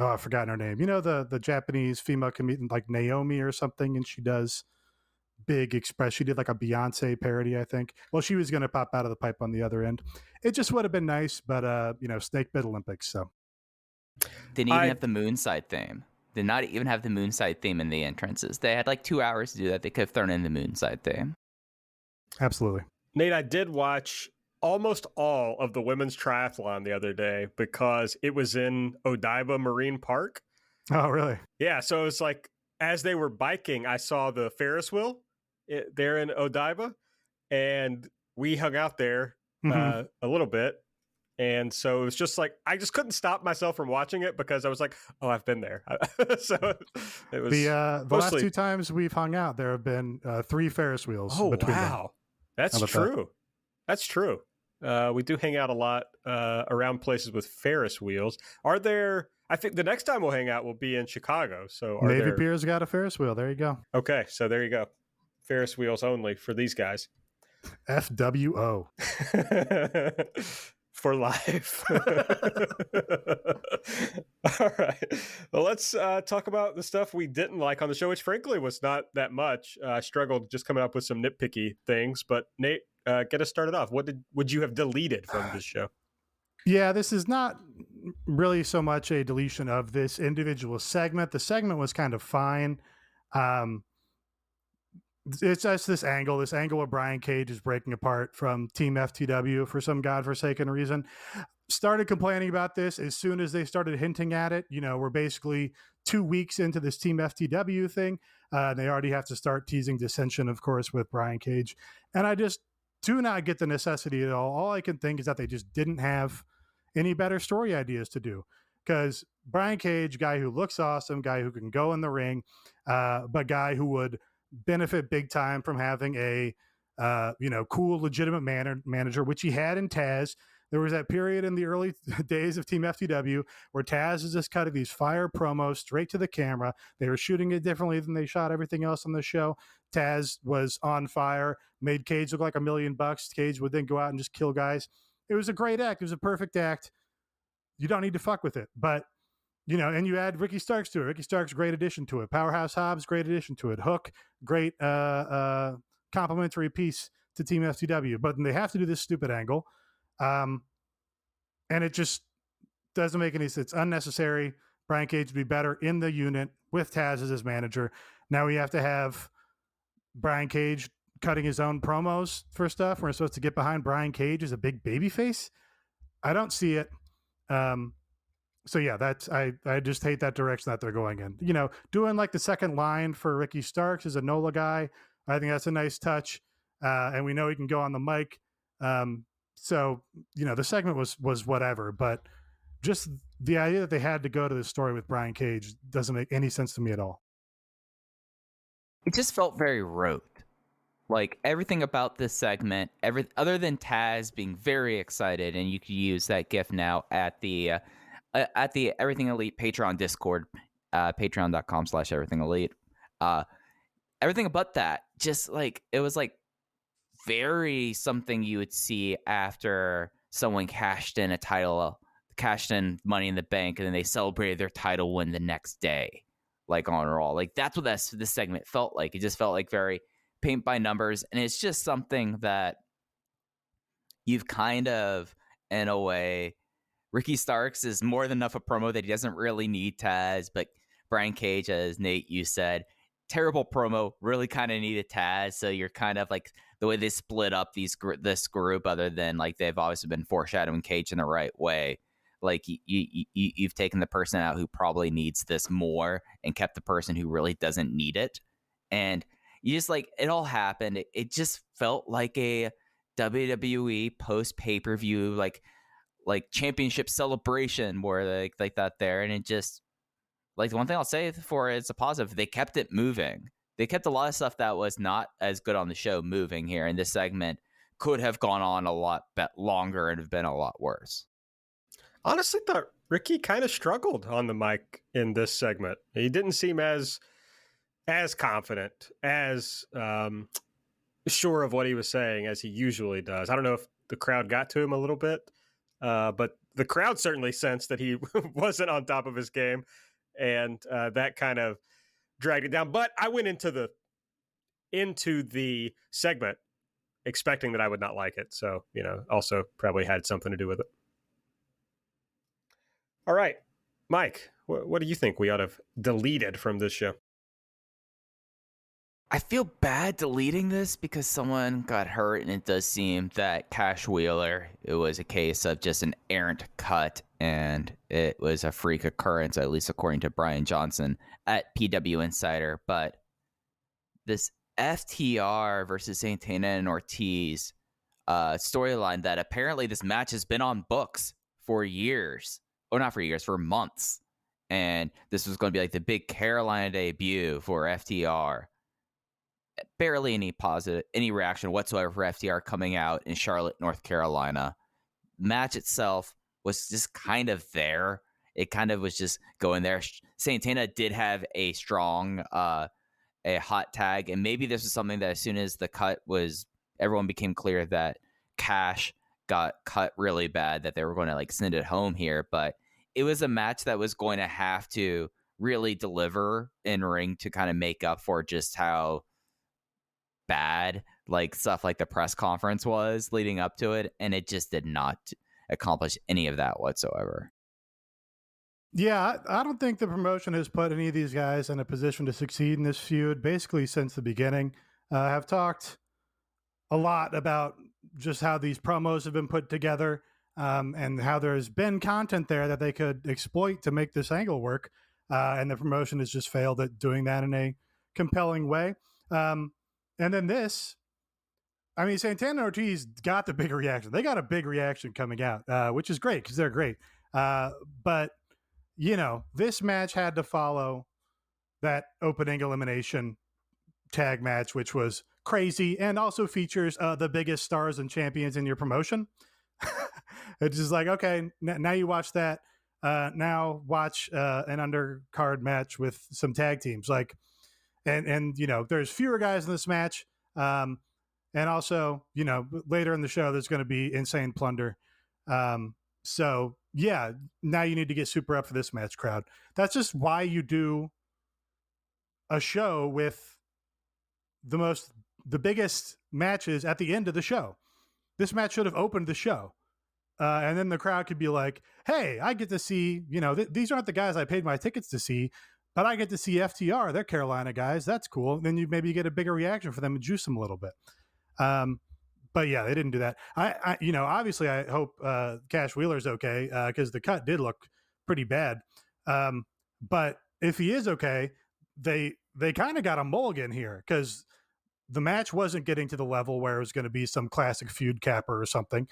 I've forgotten her name. You know, the Japanese female comedian like Naomi or something, and she does big express. She did like a Beyonce parody, I think. Well, she was going to pop out of the pipe on the other end. It just would have been nice, but snake bit Olympics. So didn't even have the Moonside theme. Did not even have the Moonside theme in the entrances. They had like 2 hours to do that. They could have thrown in the Moonside theme. Absolutely. Nate, I did watch almost all of the women's triathlon the other day because it was in Odaiba Marine Park. Oh, really? Yeah. So it's like as they were biking, I saw the Ferris wheel there in Odaiba, and we hung out there a little bit. And so it was just like, I just couldn't stop myself from watching it because I was like, oh, I've been there. So it was the last 2 times we've hung out, there have been 3 Ferris wheels. Oh, between wow. them. That's true. That's true. We do hang out a lot around places with Ferris wheels. Are there, I think the next time we'll hang out will be in Chicago. So Navy Pier's got a Ferris wheel. There you go. Okay. So there you go. Ferris wheels only for these guys. FWO. For life. All right. Well, let's talk about the stuff we didn't like on the show, which frankly was not that much. I struggled just coming up with some nitpicky things. But Nate, get us started off. What would you have deleted from this show? Yeah, this is not really so much a deletion of this individual segment. The segment was kind of fine. It's just this angle where Brian Cage is breaking apart from Team FTW for some godforsaken reason. Started complaining about this as soon as they started hinting at it. You know, we're basically 2 weeks into this Team FTW thing. They already have to start teasing dissension, of course, with Brian Cage. And I just do not get the necessity at all. All I can think is that they just didn't have any better story ideas to do. Because Brian Cage, guy who looks awesome, guy who can go in the ring, but guy who would benefit big time from having a cool, legitimate manager, which he had in Taz. There was that period in the early days of Team FTW where Taz is just cutting these fire promos straight to the camera. They were shooting it differently than they shot everything else on the show. Taz was on fire, made Cage look like $1 million. Cage would then go out and just kill guys. It was a great act. It was a perfect act. You don't need to fuck with it. But and you add Ricky Starks to it. Ricky Starks, great addition to it. Powerhouse Hobbs, great addition to it. Hook, great complimentary piece to Team FTW. But they have to do this stupid angle. And it just doesn't make any sense. It's unnecessary. Brian Cage would be better in the unit with Taz as his manager. Now we have to have Brian Cage cutting his own promos for stuff. We're supposed to get behind Brian Cage as a big baby face. I don't see it. So yeah, that's I just hate that direction that they're going in. You know, doing like the second line for Ricky Starks as a NOLA guy, I think that's a nice touch. And we know he can go on the mic. So you know, the segment was whatever, but just the idea that they had to go to the story with Brian Cage doesn't make any sense to me at all. It just felt very rote. Like everything about this segment, other than Taz being very excited, and you could use that GIF now at the Everything Elite Patreon Discord, patreon.com/Everything Elite. Everything about that, just like it was like very something you would see after someone cashed in Money in the Bank, and then they celebrated their title win the next day, like on Raw. Like that's what this segment felt like. It just felt like very paint by numbers, and it's just something that you've kind of, in a way, Ricky Starks is more than enough a promo that he doesn't really need Taz, but Brian Cage, as Nate, you said, terrible promo, really kind of needed Taz, so you're kind of like, the way they split up this group, other than like they've obviously been foreshadowing Cage in the right way, like you've taken the person out who probably needs this more and kept the person who really doesn't need it. And you just like, it all happened. It just felt like a WWE post pay-per-view, like championship celebration, more like that there. And it just, like, the one thing I'll say for it, it's a positive, they kept it moving. They kept a lot of stuff that was not as good on the show moving here. And this segment could have gone on a lot longer and have been a lot worse. Honestly, thought Ricky kind of struggled on the mic in this segment. He didn't seem as confident, as sure of what he was saying as he usually does. I don't know if the crowd got to him a little bit, but the crowd certainly sensed that he wasn't on top of his game, and that kind of dragged it down. But I went into the segment expecting that I would not like it. So, you know, also probably had something to do with it. All right, Mike, what do you think we ought to have deleted from this show? I feel bad deleting this because someone got hurt, and it does seem that Cash Wheeler, it was a case of just an errant cut, and it was a freak occurrence, at least according to Brian Johnson at PW Insider. But this FTR versus Santana and Ortiz storyline, that apparently this match has been on books for years. Oh, not for years, for months. And this was going to be like the big Carolina debut for FTR. Barely any reaction whatsoever for FTR coming out in Charlotte, North Carolina. Match itself was just kind of there. It kind of was just going there. Santana did have a strong, a hot tag, and maybe this was something that as soon as the cut was, everyone became clear that Cash got cut really bad, that they were going to like send it home here. But it was a match that was going to have to really deliver in ring to kind of make up for just how bad like stuff like the press conference was leading up to it, and it just did not accomplish any of that whatsoever. Yeah, I don't think the promotion has put any of these guys in a position to succeed in this feud basically since the beginning. I've talked a lot about just how these promos have been put together, and how there's been content there that they could exploit to make this angle work, and the promotion has just failed at doing that in a compelling way. And then this, I mean, Santana and Ortiz got the big reaction. They got a big reaction coming out, which is great because they're great. But, you know, this match had to follow that opening elimination tag match, which was crazy and also features the biggest stars and champions in your promotion. It's just like, okay, now you watch that. Now watch an undercard match with some tag teams. Like, and you know, there's fewer guys in this match. And also, you know, later in the show, there's going to be insane plunder. So yeah, now you need to get super up for this match, crowd. That's just why you do a show with the biggest matches at the end of the show. This match should have opened the show. And then the crowd could be like, hey, I get to see, you know, these aren't the guys I paid my tickets to see, but I get to see FTR. They're Carolina guys. That's cool. And then you maybe get a bigger reaction for them and juice them a little bit. But yeah, they didn't do that. I obviously I hope Cash Wheeler's okay because the cut did look pretty bad. But if he is okay, they kind of got a mulligan here because the match wasn't getting to the level where it was going to be some classic feud capper or something.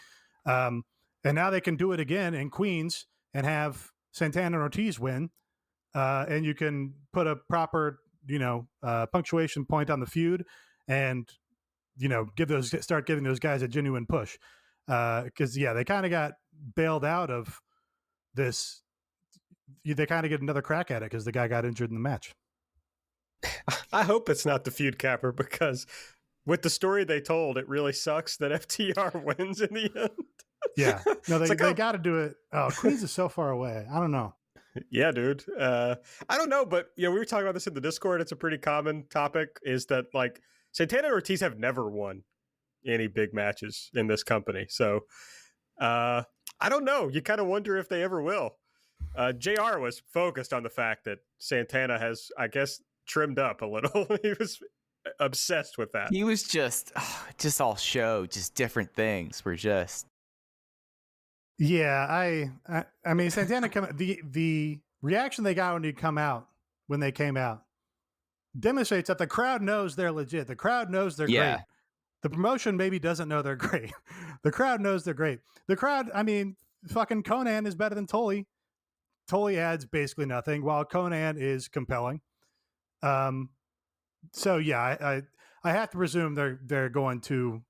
And now they can do it again in Queens and have Santana and Ortiz win. And you can put a proper, punctuation point on the feud and, start giving those guys a genuine push. Because, they kind of got bailed out of this. They kind of get another crack at it because the guy got injured in the match. I hope it's not the feud capper because with the story they told, it really sucks that FTR wins in the end. Yeah. No, they got to do it. Oh, Queens is so far away. I don't know. Yeah, dude. I don't know, but we were talking about this in the Discord. It's a pretty common topic is that like Santana and Ortiz have never won any big matches in this company. So I don't know. You kind of wonder if they ever will. JR was focused on the fact that Santana has, I guess, trimmed up a little. He was obsessed with that. He was just all show, just different things were just. Yeah, I mean, Santana the reaction they got when they came out demonstrates that the crowd knows they're legit. The crowd knows they're great. The promotion maybe doesn't know they're great. The crowd knows they're great. The crowd, I mean, fucking Conan is better than Tully. Tully adds basically nothing, while Conan is compelling. So yeah, I have to presume they're going to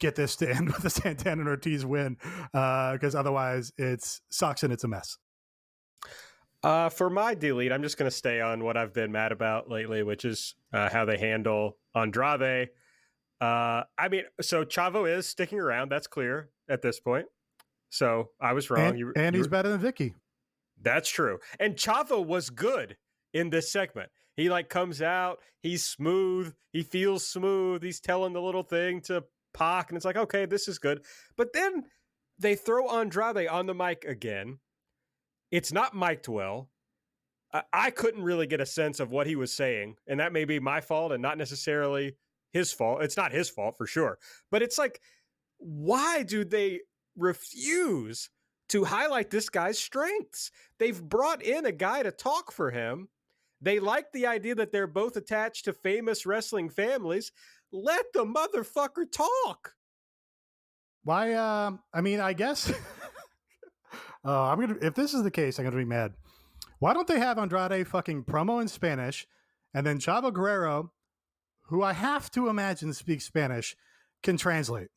get this to end with a Santana and Ortiz win, because otherwise it sucks and it's a mess. For my delete, I'm just going to stay on what I've been mad about lately, which is how they handle Andrade. I mean, so Chavo is sticking around. That's clear at this point. So I was wrong. And he's better than Vicky. That's true. And Chavo was good in this segment. He comes out, he's smooth, he feels smooth, he's telling the little thing to Pac, and it's like, okay, this is good. But then they throw Andrade on the mic again. It's not mic'd well. I couldn't really get a sense of what he was saying, and that may be my fault and not necessarily his fault. It's not his fault for sure. But it's like, why do they refuse to highlight this guy's strengths? They've brought in a guy to talk for him. They like the idea that they're both attached to famous wrestling families. Let the motherfucker talk. Why? I mean, I guess if this is the case, I'm gonna be mad. Why don't they have Andrade fucking promo in Spanish, and then Chavo Guerrero, who I have to imagine speaks Spanish, can translate?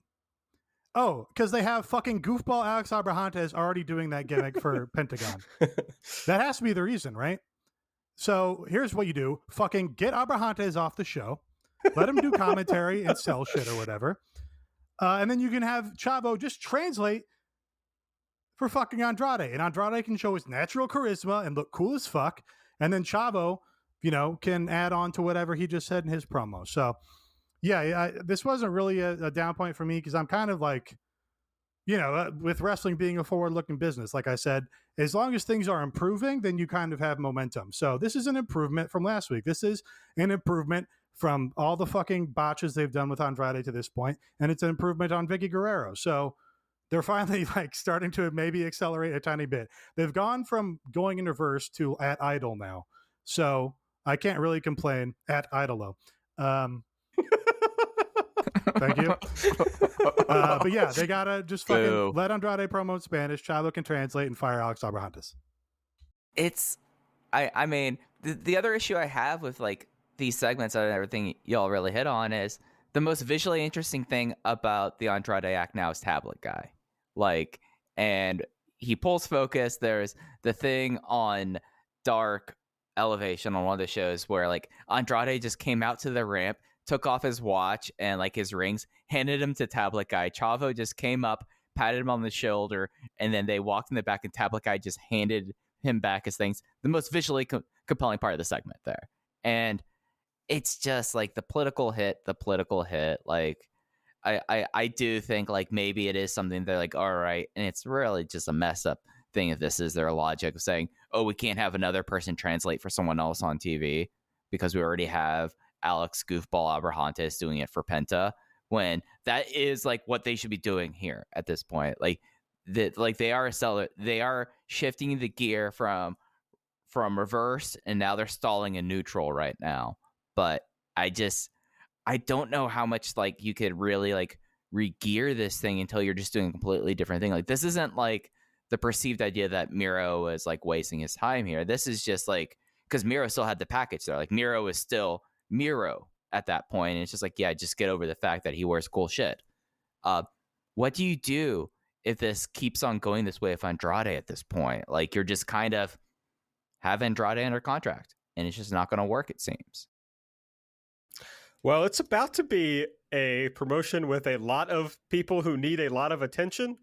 Oh, because they have fucking goofball Alex Abrahantes already doing that gimmick for Pentagon. That has to be the reason, right? So here's what you do. Fucking get Abrahantes off the show. Let him do commentary and sell shit or whatever. And then you can have Chavo just translate for fucking Andrade. And Andrade can show his natural charisma and look cool as fuck. And then Chavo, can add on to whatever he just said in his promo. So, yeah, this wasn't really a down point for me because I'm kind of like, with wrestling being a forward-looking business, like I said, as long as things are improving, then you kind of have momentum. So this is an improvement from last week. This is an improvement from all the fucking botches they've done with Andrade to this point, and it's an improvement on Vicky Guerrero. So they're finally starting to maybe accelerate a tiny bit. They've gone from going in reverse to at idle now. So I can't really complain at Idolo. Thank you. But yeah, they gotta just fucking let Andrade promo in Spanish. Chavo can translate and fire Alex Abrahantes. I mean, the other issue I have with these segments and everything y'all really hit on is the most visually interesting thing about the Andrade act now is Tablet Guy. And he pulls focus. There's the thing on Dark Elevation on one of the shows where Andrade just came out to the ramp, took off his watch and his rings, handed him to Tablet Guy. Chavo just came up, patted him on the shoulder, and then they walked in the back and Tablet Guy just handed him back his things. The most visually compelling part of the segment there. And it's just the political hit. I do think maybe it is something they're all right. And it's really just a mess up thing if this is their logic of saying, oh, we can't have another person translate for someone else on TV because we already have Alex Goofball Abrahantes doing it for Penta, when that is like what they should be doing here at this point. Like they are a seller. They are shifting the gear from reverse, and now they're stalling in neutral right now. But I don't know how much like you could really like re-gear this thing until you're just doing a completely different thing. Like this isn't like the perceived idea that Miro was like wasting his time here. This is just like, because Miro still had the package there. Like Miro is still Miro at that point. And it's just like, yeah, just get over the fact that he wears cool shit. What do you do if this keeps on going this way with Andrade at this point? Like you're just kind of have Andrade under contract, and it's just not going to work, it seems. Well, it's about to be a promotion with a lot of people who need a lot of attention.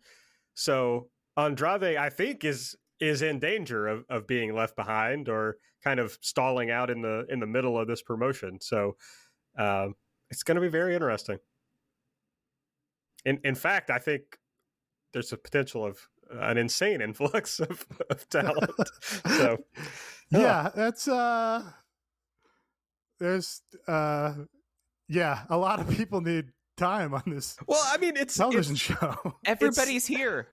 So Andrade, I think, is in danger of being left behind or kind of stalling out in the middle of this promotion. So it's going to be very interesting. In fact, I think there's a potential of an insane influx of talent. So yeah, that's there's yeah, a lot of people need time on this. Well, I mean, it's television show. Everybody's here.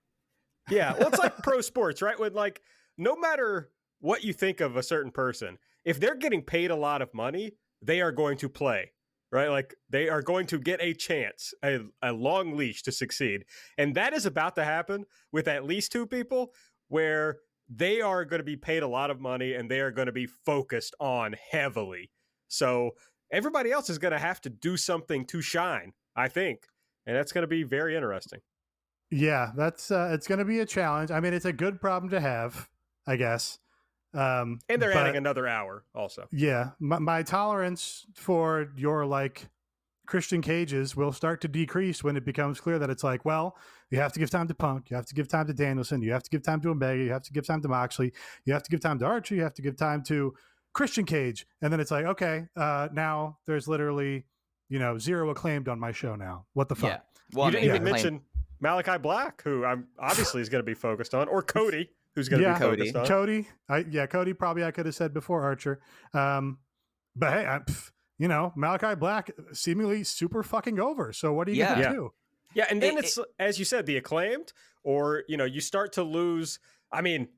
Yeah, well, it's like pro sports, right? When like no matter what you think of a certain person, if they're getting paid a lot of money, they are going to play, right? Like they are going to get a chance, a long leash to succeed. And that is about to happen with at least two people where they are going to be paid a lot of money and they are going to be focused on heavily. So everybody else is going to have to do something to shine, I think. And that's going to be very interesting. Yeah, that's it's going to be a challenge. I mean, it's a good problem to have, I guess. And they're adding another hour also. Yeah, my tolerance for your like Christian Cages will start to decrease when it becomes clear that it's like, well, you have to give time to Punk, you have to give time to Danielson, you have to give time to Omega, you have to give time to Moxley, you have to give time to Archer, you have to give time to Christian Cage, and then it's like, okay, now there's literally, zero acclaimed on my show now. What the fuck? Yeah. Well, you didn't even mention Malachi Black, who I'm obviously is going to be focused on, or Cody, who's going to be focused on. Cody, Cody probably I could have said before Archer. But hey, Malachi Black seemingly super fucking over. So what are you going to do? Yeah, and then it's as you said, the Acclaimed, or you start to lose. I mean,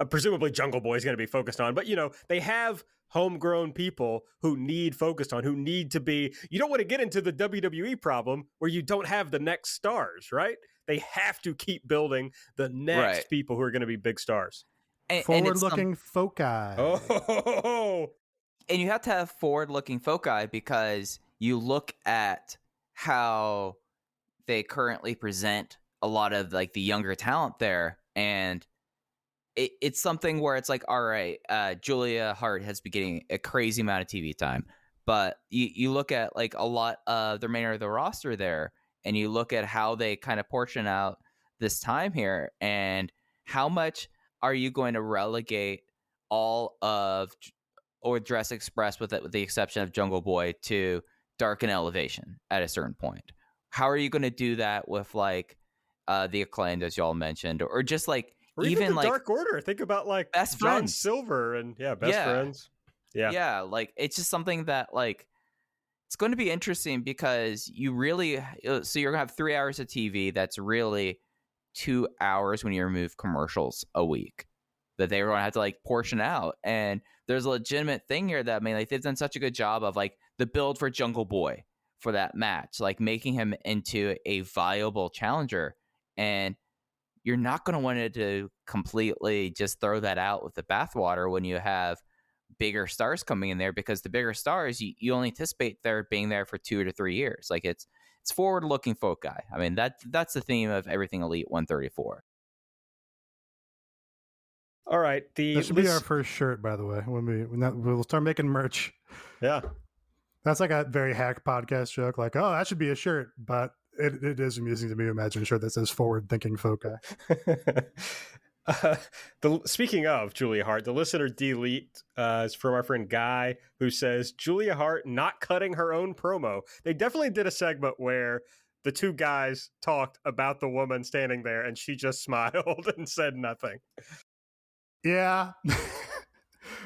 presumably Jungle Boy is going to be focused on, but they have homegrown people who need focused on, who need to be. You don't want to get into the WWE problem where you don't have the next stars, right? They have to keep building the next people who are going to be big stars. Forward-looking foci. Oh, and you have to have forward-looking foci because you look at how they currently present a lot of like the younger talent there, and it's something where it's like, all right, Julia Hart has been getting a crazy amount of TV time, but you look at like a lot of the remainder of the roster there, and you look at how they kind of portion out this time here, and how much are you going to relegate all of or Dress Express with the exception of Jungle Boy to Dark and Elevation at a certain point? How are you going to do that with like the Acclaimed, as y'all mentioned, or just like, or even the like Dark Order? Think about like Best John Friends. Silver and Best Friends. Yeah, like it's just something that like it's going to be interesting because you really so you're gonna have 3 hours of TV that's really 2 hours when you remove commercials a week that they were going to have to like portion out. And there's a legitimate thing here that, I mean, like they've done such a good job of like the build for Jungle Boy for that match, like making him into a viable challenger. And you're not going to want to completely just throw that out with the bathwater when you have bigger stars coming in there, because the bigger stars, you only anticipate they're being there for 2 to 3 years. Like it's forward-looking foci. I mean, that's the theme of Everything Elite 134. All right, that should be our first shirt, by the way. We'll start making merch. Yeah, that's like a very hack podcast joke. Like, oh, that should be a shirt, but it is amusing to me to imagine a shirt that says forward-thinking foci. Speaking of Julia Hart, the listener Delete is from our friend Guy, who says Julia Hart not cutting her own promo. They definitely did a segment where the two guys talked about the woman standing there, and she just smiled and said nothing. Yeah.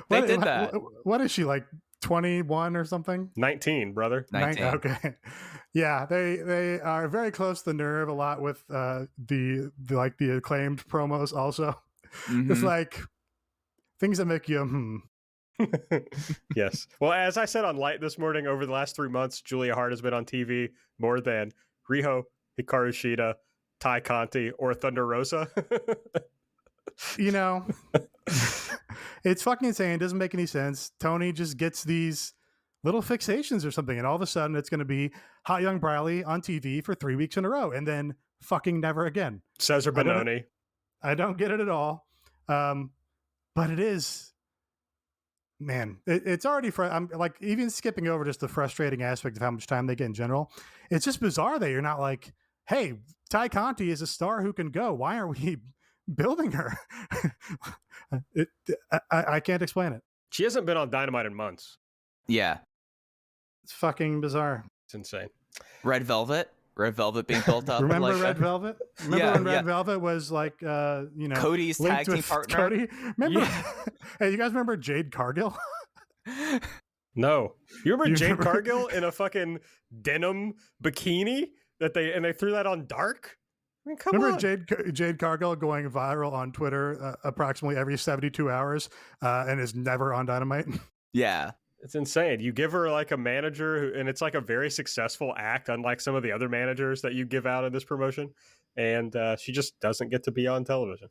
They did that. What is she, like 21 or something? 19, brother. 19. Okay. Yeah, they are very close to the nerve a lot with the acclaimed promos also. Mhm. It's like things that make you Yes. Well, as I said on Light this morning, over the last 3 months, Julia Hart has been on TV more than Riho, Hikaru Shida, Ty Conti, or Thunder Rosa. you know, it's fucking insane. It doesn't make any sense. Tony just gets these little fixations or something, and all of a sudden it's going to be Hot Young Briley on TV for 3 weeks in a row, and then fucking never again. Cesar Bononi. I don't get it at all. But it is, man, it's already, I'm like, even skipping over just the frustrating aspect of how much time they get in general. It's just bizarre that you're not like, hey, Ty Conti is a star who can go. Why aren't we building her? I can't explain it. She hasn't been on Dynamite in months. Yeah. It's fucking bizarre. It's insane. Red Velvet being built up. Remember like, Red Velvet? Remember when Red Velvet was like, Cody's tag team partner? Cody? Remember? Hey, you guys remember Jade Cargill? No. You remember Jade Cargill in a fucking denim bikini that they threw that on Dark? I mean, come on. Jade Cargill going viral on Twitter approximately every 72 hours and is never on Dynamite? Yeah. It's insane. You give her like a manager and it's like a very successful act, unlike some of the other managers that you give out in this promotion. And she just doesn't get to be on television.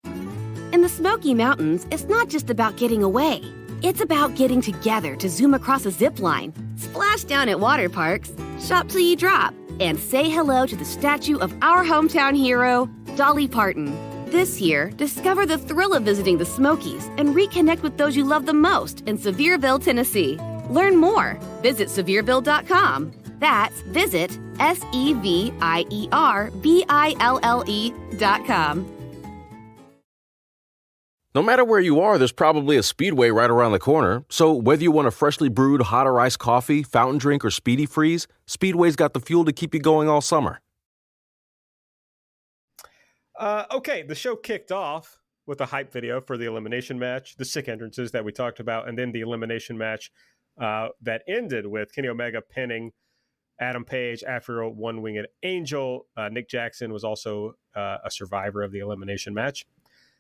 In the Smoky Mountains, it's not just about getting away. It's about getting together to zoom across a zip line, splash down at water parks, shop till you drop, and say hello to the statue of our hometown hero, Dolly Parton. This year, discover the thrill of visiting the Smokies and reconnect with those you love the most in Sevierville, Tennessee. Learn more. Visit Sevierville.com. That's visit SEVIERVILLE.com. No matter where you are, there's probably a Speedway right around the corner. So whether you want a freshly brewed hot or iced coffee, fountain drink, or speedy freeze, Speedway's got the fuel to keep you going all summer. Okay, the show kicked off with a hype video for the elimination match, the sick entrances that we talked about, and then the elimination match that ended with Kenny Omega pinning Adam Page after a one-winged angel. Nick Jackson was also a survivor of the elimination match.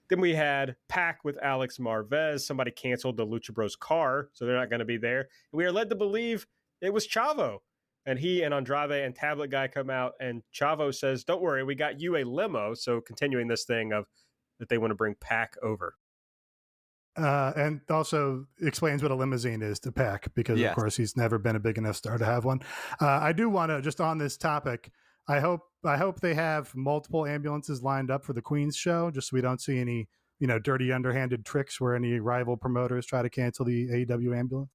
Then we had Pac with Alex Marvez. Somebody canceled the Lucha Bros car, so they're not going to be there. And we are led to believe it was Chavo. And he and Andrade and Tablet Guy come out, and Chavo says, don't worry, we got you a limo. So continuing this thing of that they want to bring Pac over. And also explains what a limousine is to Pac, because of course he's never been a big enough star to have one. I do want to, just on this topic, I hope they have multiple ambulances lined up for the Queen's show, just so we don't see any, dirty underhanded tricks where any rival promoters try to cancel the AEW ambulance.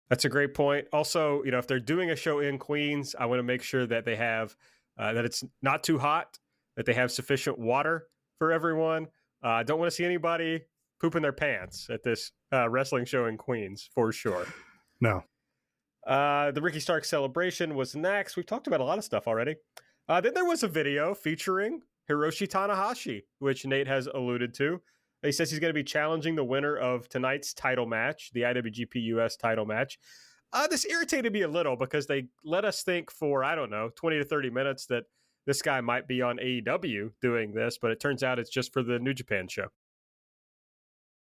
That's a great point. Also, if they're doing a show in Queens, I want to make sure that they have, that it's not too hot, that they have sufficient water for everyone. I don't want to see anybody pooping their pants at this wrestling show in Queens, for sure. No. The Ricky Starks celebration was next. We've talked about a lot of stuff already. Then there was a video featuring Hiroshi Tanahashi, which Nate has alluded to. He says he's going to be challenging the winner of tonight's title match, the IWGP US title match. This irritated me a little because they let us think for, 20 to 30 minutes that this guy might be on AEW doing this, but it turns out it's just for the New Japan show.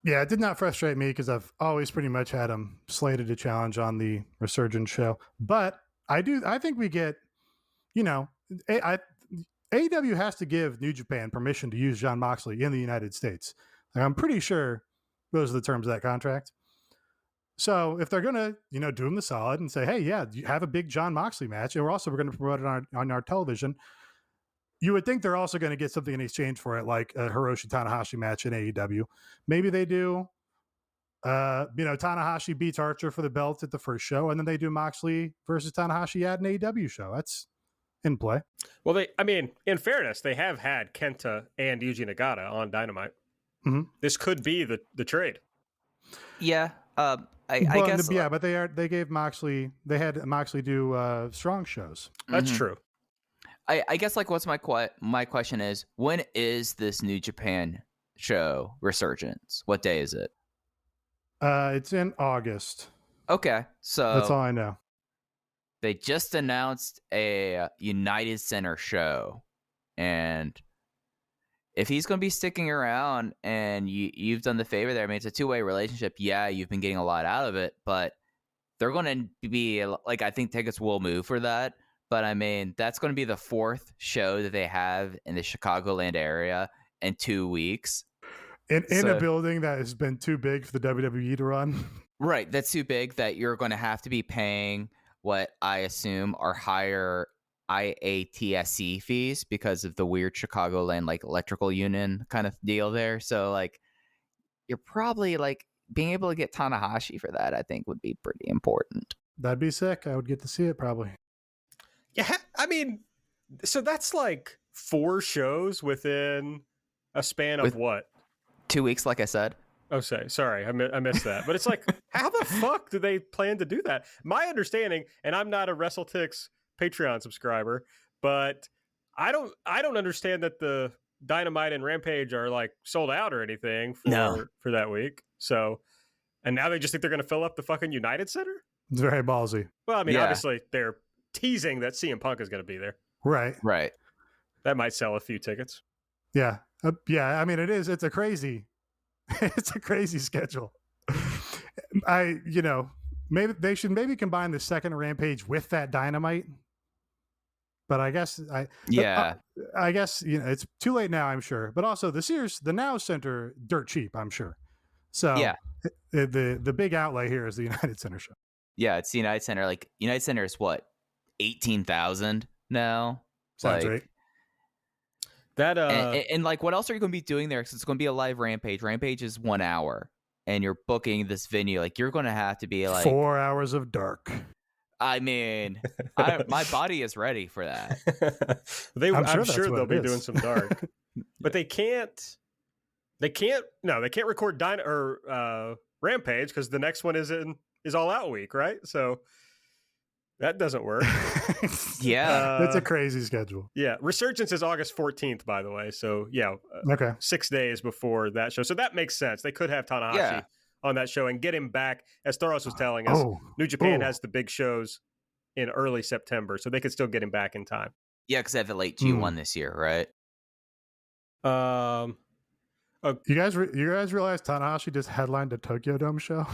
Yeah, it did not frustrate me because I've always pretty much had him slated to challenge on the Resurgence show. But I think we get, AEW has to give New Japan permission to use Jon Moxley in the United States. I'm pretty sure those are the terms of that contract. So if they're going to, do him the solid and say, hey, yeah, you have a big Jon Moxley match, and we're going to promote it on our television, you would think they're also going to get something in exchange for it, like a Hiroshi Tanahashi match in AEW. Maybe they do, Tanahashi beats Archer for the belt at the first show, and then they do Moxley versus Tanahashi at an AEW show. That's in play. Well, in fairness, they have had Kenta and Yuji Nagata on Dynamite. Mm-hmm. This could be the trade. Yeah, I guess. yeah, but they gave Moxley. They had Moxley do strong shows. That's true. I guess like what's my question is, when is this New Japan show Resurgence? What day is it? It's in August. Okay, so That's all I know. they just announced a United Center show, and if he's going to be sticking around and you've done the favor there, I mean, it's a two-way relationship. Yeah, you've been getting a lot out of it, but they're going to be like, I think tickets will move for that. But I mean, that's going to be the fourth show that they have in the Chicagoland area in 2 weeks. In a building that has been too big for the WWE to run. Right. That's too big that you're going to have to be paying what I assume are higher IATSC fees because of the weird Chicagoland like electrical union kind of deal there. So like you're probably like being able to get Tanahashi for that, I think would be pretty important. That'd be sick. I would get to see it probably. Yeah, I mean, so that's like 4 shows within a span of what? 2 weeks, like I said. Oh, sorry, I missed that. But it's like, how the fuck do they plan to do that? My understanding, and I'm not a WrestleTix Patreon subscriber, but I don't understand that the Dynamite and Rampage are like sold out or anything for that week. So, and now they just think they're going to fill up the fucking United Center? It's very ballsy. Well, I mean, obviously they're teasing that CM Punk is going to be there. Right. That might sell a few tickets. Yeah. Yeah. I mean, it's a crazy schedule. Maybe they should combine the second Rampage with that Dynamite. But I guess it's too late now, I'm sure. But also the Now Center dirt cheap, I'm sure. So yeah, the big outlay here is the United Center show. Yeah, it's the United Center. Like United Center is what, 18,000 now. Sounds like, right. That and like, what else are you going to be doing there? Because it's going to be a live Rampage. Rampage is 1 hour, and you're booking this venue. Like, you're going to have to be like 4 hours of dark. I mean, my body is ready for that. I'm sure they'll be doing some dark, but they can't record Rampage because the next one is All Out week, right? So that doesn't work. Yeah, it's a crazy schedule. Yeah, Resurgence is August 14th, by the way. So yeah, okay, 6 days before that show. So that makes sense. They could have Tanahashi on that show and get him back. As Thoros was telling us, New Japan has the big shows in early September, so they could still get him back in time. Yeah, because they have the late G1 this year, right? You guys realize Tanahashi just headlined a Tokyo Dome show?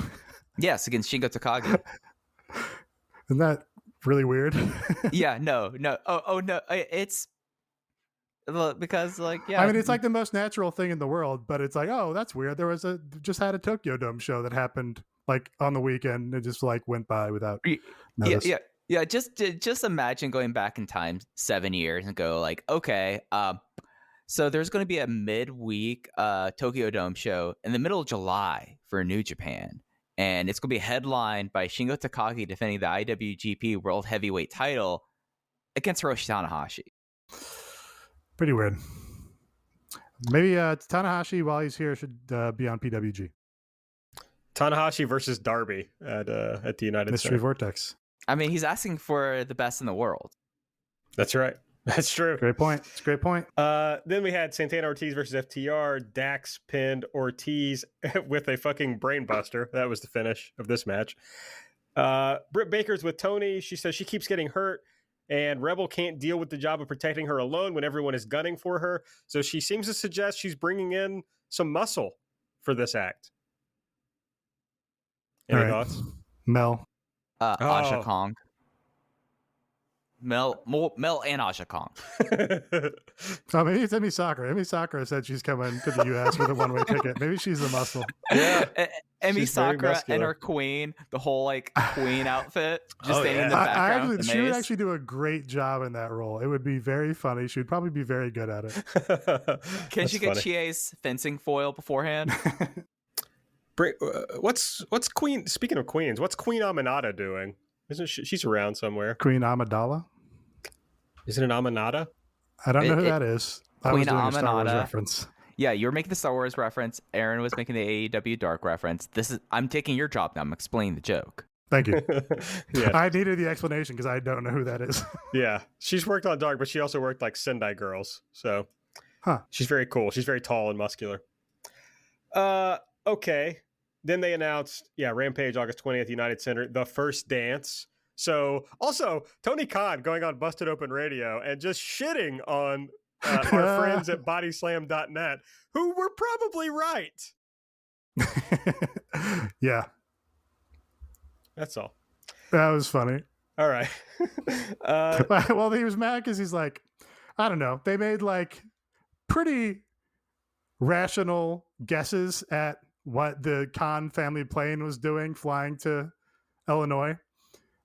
Yes, against Shingo Takagi. Isn't that really weird? Yeah, no. Oh no, it's because like, yeah. I mean, it's like the most natural thing in the world, but it's like, oh, that's weird. There was just had a Tokyo Dome show that happened like on the weekend. It just like went by without notice. Yeah. Just imagine going back in time 7 years and go like, okay, so there's going to be a midweek Tokyo Dome show in the middle of July for New Japan. And it's going to be headlined by Shingo Takagi defending the IWGP World Heavyweight title against Hiroshi Tanahashi. Pretty weird. Maybe Tanahashi, while he's here, should be on PWG. Tanahashi versus Darby at the United Mystery Center. Vortex. I mean, he's asking for the best in the world. That's right. That's true. Great point. It's a great point. Then we had Santana Ortiz versus FTR. Dax pinned Ortiz with a fucking brainbuster. That was the finish of this match. Britt Baker's with Tony. She says she keeps getting hurt, and Rebel can't deal with the job of protecting her alone when everyone is gunning for her. So she seems to suggest she's bringing in some muscle for this act. Any thoughts? Mel. Asha Kong. Mel and Asha Kong. So maybe it's Emi Sakura. Emi Sakura said she's coming to the U.S. with a one-way ticket. Maybe she's the muscle. Yeah, Emi Sakura and her queen, the whole like queen outfit, just standing in the background. She would actually do a great job in that role. It would be very funny. She would probably be very good at it. Can she get Chie's fencing foil beforehand? What's Queen? Speaking of queens, what's Queen Aminata doing? Isn't she's around somewhere? Queen Amidala? Is it an Aminata? I don't know who that is. Queen I was doing a Star Wars Aminata. reference. Yeah, you were making the Star Wars reference. Aaron was making the AEW Dark reference. I'm taking your job now. I'm explaining the joke. Thank you. Yeah. I needed the explanation because I don't know who that is. Yeah. She's worked on Dark, but she also worked like Sendai Girls. So she's very cool. She's very tall and muscular. Okay. Then they announced, Rampage, August 20th, United Center, the first dance. So also Tony Khan going on Busted Open Radio and just shitting on our friends at bodyslam.net, who were probably right. Yeah. That's all. That was funny. All right. Well, he was mad because he's like, I don't know. They made like pretty rational guesses at what the Khan family plane was doing flying to Illinois.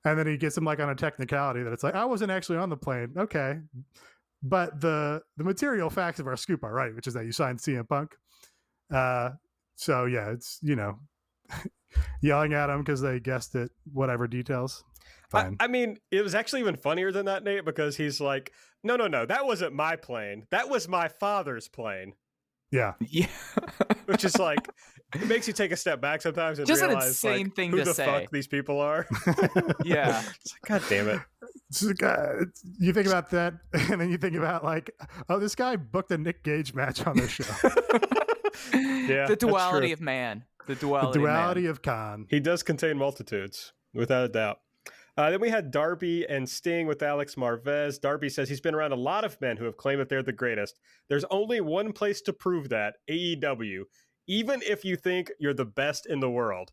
And then he gets him like on a technicality that it's like, I wasn't actually on the plane. Okay. But the material facts of our scoop are right, which is that you signed CM Punk. So yeah, it's, yelling at him because they guessed it, whatever details. Fine. I mean, it was actually even funnier than that, Nate, because he's like, no, that wasn't my plane. That was my father's plane. Yeah. Which is like, it makes you take a step back sometimes and just realize an insane like, thing who to the say. fuck these people are. Yeah. It's like, God damn it. You think about that, and then you think about like, oh, this guy booked a Nick Gage match on this show. Yeah, The duality of man. The duality of Khan. He does contain multitudes, without a doubt. Then we had Darby and Sting with Alex Marvez. Darby says he's been around a lot of men who have claimed that they're the greatest. There's only one place to prove that, AEW. Even if you think you're the best in the world.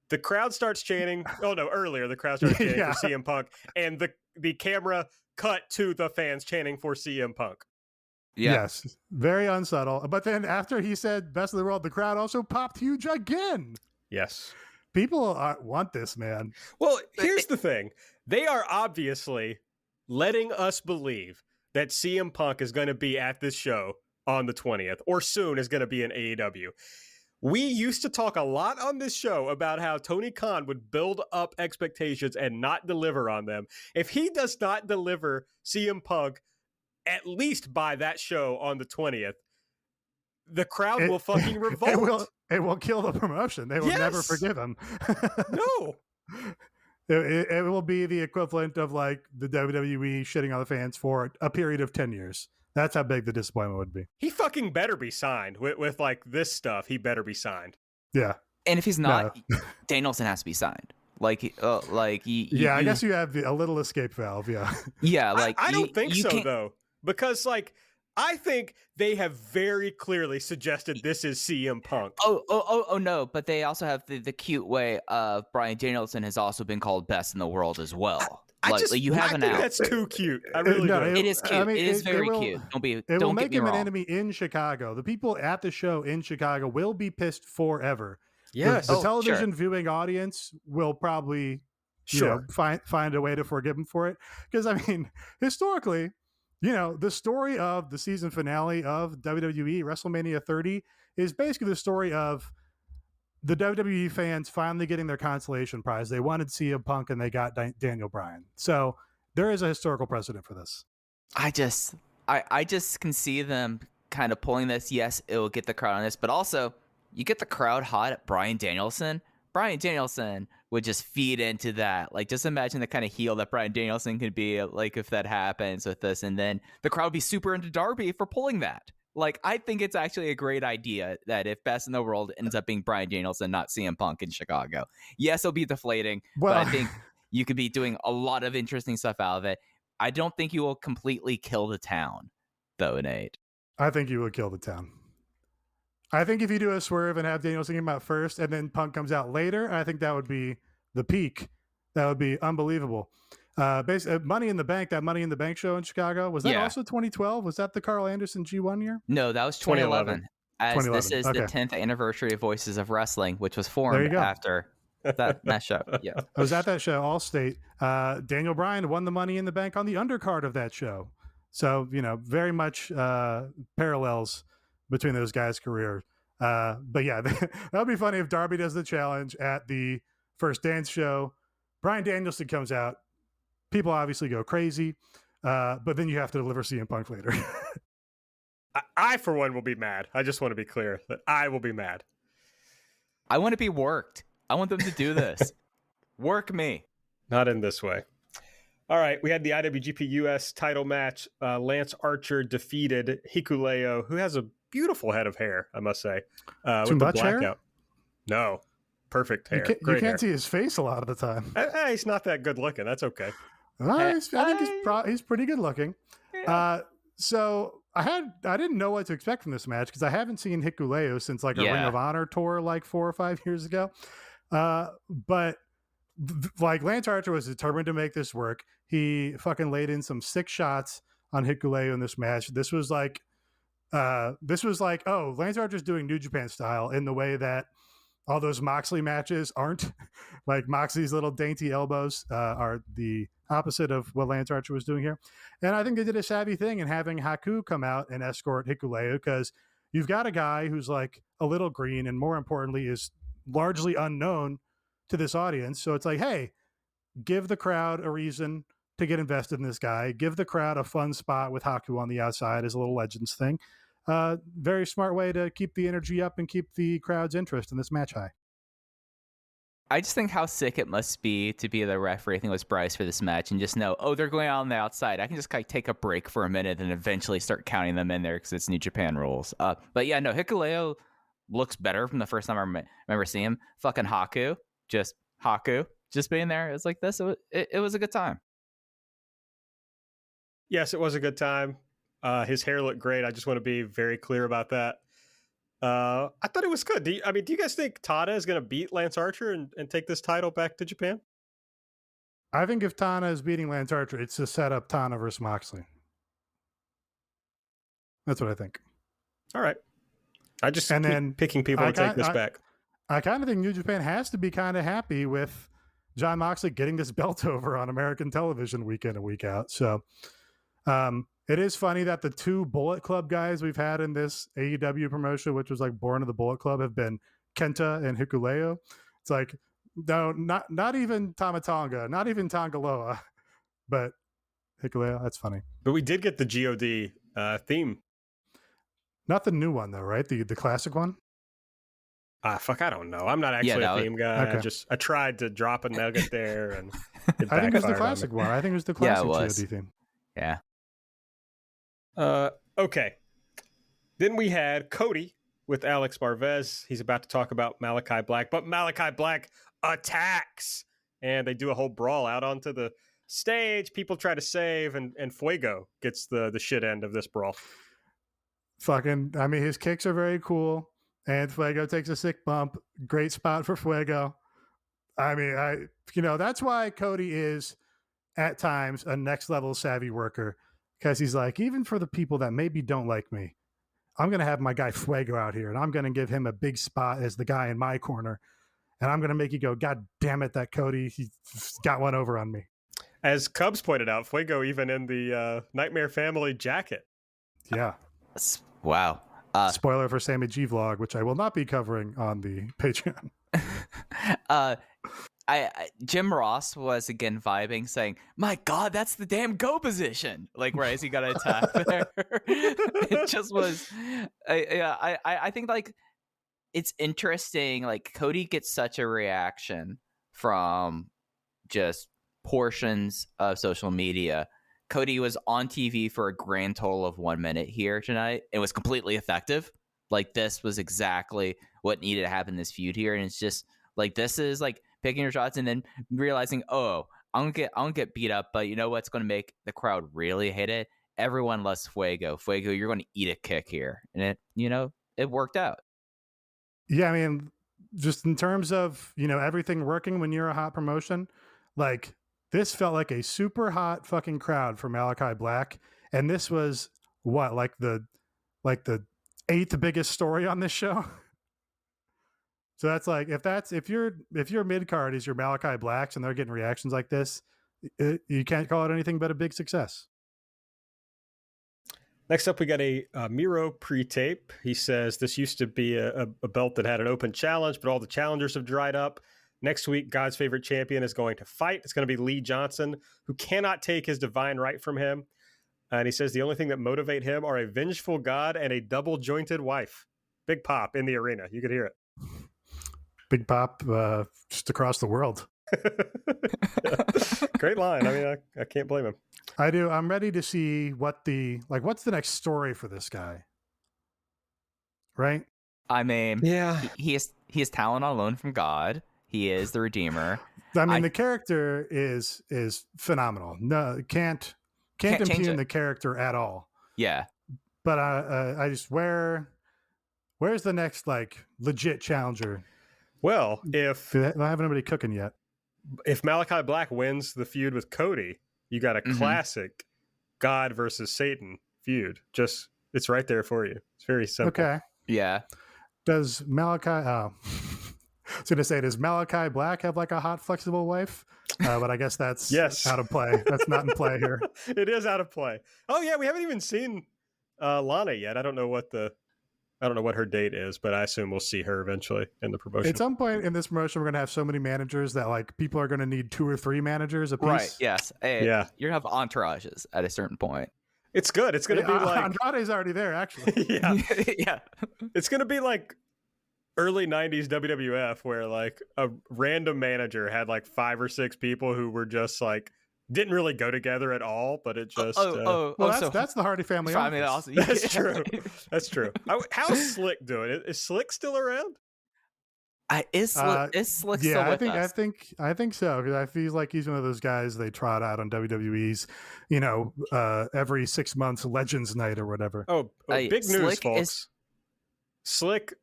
The crowd starts chanting. Oh, no, earlier the crowd started chanting for CM Punk. And the camera cut to the fans chanting for CM Punk. Yeah. Yes, very unsubtle. But then after he said best of the world, the crowd also popped huge again. Yes. People want this, man. Well, here's the thing. They are obviously letting us believe that CM Punk is going to be at this show on the 20th or soon is going to be in AEW. We used to talk a lot on this show about how Tony Khan would build up expectations and not deliver on them. If he does not deliver CM Punk at least by that show on the 20th, the crowd will fucking revolt. It will kill the promotion. They will never forgive him. No. It will be the equivalent of like the WWE shitting on the fans for a period of 10 years. That's how big the disappointment would be. He fucking better be signed with like this stuff. He better be signed. Yeah. And if he's not, Danielson has to be signed. I guess you have a little escape valve. Yeah. Yeah. I don't think so though, because like I think they have very clearly suggested this is CM Punk. Oh no! But they also have the cute way of Bryan Danielson has also been called best in the world as well. I think that's too cute. I really do. It is cute. I mean, it is very cute. It will make him an enemy in Chicago. The people at the show in Chicago will be pissed forever. Yes. The television viewing audience will probably find a way to forgive him for it. Because I mean, historically, the story of the season finale of WWE WrestleMania 30 is basically the story of the WWE fans finally getting their consolation prize. They wanted CM Punk and they got Daniel Bryan. So there is a historical precedent for this. I just can see them kind of pulling this. Yes, it will get the crowd on this, but also you get the crowd hot at Bryan Danielson. Bryan Danielson would just feed into that. Like, just imagine the kind of heel that Bryan Danielson could be, like, if that happens with this, and then the crowd would be super into Darby for pulling that. Like, I think it's actually a great idea that if Best in the World ends up being Bryan Danielson, not CM Punk in Chicago. Yes, it'll be deflating, but I think you could be doing a lot of interesting stuff out of it. I don't think you will completely kill the town, though, Nate. I think you would kill the town. I think if you do a swerve and have Danielson come out first and then Punk comes out later, I think that would be the peak. That would be unbelievable. Basically, Money in the Bank, that Money in the Bank show in Chicago, was that also 2012? Was that the Carl Anderson G1 year? No, that was 2011. This is the 10th anniversary of Voices of Wrestling, which was formed after that show. Yeah, I was at that show, Allstate. Daniel Bryan won the Money in the Bank on the undercard of that show. So, very much parallels between those guys' careers. But yeah, that would be funny if Darby does the challenge at the first dance show. Bryan Danielson comes out. People obviously go crazy, but then you have to deliver CM Punk later. I, for one, will be mad. I just want to be clear that I will be mad. I want to be worked. I want them to do this. Work me. Not in this way. All right, we had the IWGP US title match. Lance Archer defeated Hikuleo, who has a beautiful head of hair, I must say. Too with the much blackout. hair? No, perfect hair. You Great can't hair. see his face a lot of the time. He's not that good looking. That's okay. I think he's pretty good looking. Yeah. So I didn't know what to expect from this match because I haven't seen Hikuleo since like a Ring of Honor tour like 4 or 5 years ago. But like Lance Archer was determined to make this work. He fucking laid in some sick shots on Hikuleo in this match. This was like, oh, Lance Archer's doing New Japan style in the way that all those Moxley matches aren't. Like Moxley's little dainty elbows are the opposite of what Lance Archer was doing here. And I think they did a savvy thing in having Haku come out and escort Hikuleo because you've got a guy who's like a little green and more importantly is largely unknown to this audience. So it's like, hey, give the crowd a reason to get invested in this guy. Give the crowd a fun spot with Haku on the outside as a little Legends thing. Very smart way to keep the energy up and keep the crowd's interest in this match high. I just think how sick it must be to be the referee. I think it was Bryce for this match and just know, oh, they're going out on the outside. I can just kind of take a break for a minute and eventually start counting them in there because it's New Japan rules. But yeah, no, Hikuleo looks better from the first time I remember seeing him. Fucking Haku, just being there. It's like this. It was a good time. Yes, it was a good time. His hair looked great. I just want to be very clear about that. I thought it was good. Do you guys think Tana is going to beat Lance Archer and take this title back to Japan? I think if Tana is beating Lance Archer, it's to set up Tana versus Moxley. That's what I think. All right. I just keep picking people to take this back. I kind of think New Japan has to be kind of happy with Jon Moxley getting this belt over on American television week in and week out. So it is funny that the 2 Bullet Club guys we've had in this AEW promotion, which was like born of the Bullet Club, have been Kenta and Hikuleo. It's like, no, not even Tamatonga, not even Tongaloa, but Hikuleo. That's funny. But we did get the GOD theme. Not the new one though, right? The classic one. Fuck, I don't know. I'm not actually a theme guy. Okay. I tried to drop a nugget there, and I think it was the classic one. I think it was the classic GOD theme. Yeah. Okay. Then we had Cody with Alex Marvez. He's about to talk about Malachi Black, but Malachi Black attacks, and they do a whole brawl out onto the stage. People try to save, and Fuego gets the shit end of this brawl. His kicks are very cool, and Fuego takes a sick bump. Great spot for Fuego. That's why Cody is at times a next level savvy worker. Because he's like, even for the people that maybe don't like me, I'm going to have my guy Fuego out here, and I'm going to give him a big spot as the guy in my corner. And I'm going to make you go, God damn it, that Cody, he's got one over on me. As Cubs pointed out, Fuego even in the Nightmare Family jacket. Yeah. Wow. Spoiler for Sammy G vlog, which I will not be covering on the Patreon. Jim Ross was again vibing, saying, "My God, that's the damn go position!" Like, right as he got attacked there, it just was. I think like it's interesting. Like Cody gets such a reaction from just portions of social media. Cody was on TV for a grand total of 1 minute here tonight. It was completely effective. Like this was exactly what needed to happen in this feud here, and it's just like this is like picking your shots and then realizing, oh, I don't get beat up, but you know what's going to make the crowd really hate it? Everyone loves Fuego. Fuego, you're going to eat a kick here, and it worked out. Yeah, I mean, just in terms of everything working when you're a hot promotion, like this felt like a super hot fucking crowd for Malachi Black, and this was what like the 8th biggest story on this show. So that's like if your mid card is your Malachi Blacks and they're getting reactions like this, you can't call it anything but a big success. Next up, we got a Miro pre-tape. He says this used to be a belt that had an open challenge, but all the challengers have dried up. Next week, God's favorite champion is going to fight. It's going to be Lee Johnson, who cannot take his divine right from him. And he says the only thing that motivate him are a vengeful god and a double-jointed wife. Big pop in the arena. You could hear it. Big pop just across the world. Great line. I mean, I can't blame him. I do. I'm ready to see what's the next story for this guy. Right? I mean, Yeah. he has talent on loan from God. He is the Redeemer. I mean, the character is phenomenal. No, can't impugn the character at all. Yeah. But I just where's the next like legit challenger? Well, if I don't have anybody cooking yet. If Malachi Black wins the feud with Cody, you got a classic God versus Satan feud. Just it's right there for you. It's very simple. Okay. Yeah. Does Malachi? I was going to say, does Malachi Black have like a hot, flexible wife? But I guess that's out of play. That's not in play here. It is out of play. Oh yeah, we haven't even seen Lana yet. I don't know what her date is, but I assume we'll see her eventually in the promotion. At some point in this promotion, we're going to have so many managers that like people are going to need 2 or 3 managers a piece. Right. Yes. Hey, yeah. You're going to have entourages at a certain point. It's good. It's going to be like Andrade's already there, actually. Yeah. Yeah. It's going to be like early 90s WWF where like a random manager had like 5 or 6 people who were just like didn't really go together at all, but it just that's the Hardy family. Also, that's true. That's true. How's Slick doing? Is Slick still around? Is Slick still with us? I think so, because I feel like he's one of those guys they trot out on WWE's, every 6 months Legends Night or whatever. Big news, folks. Slick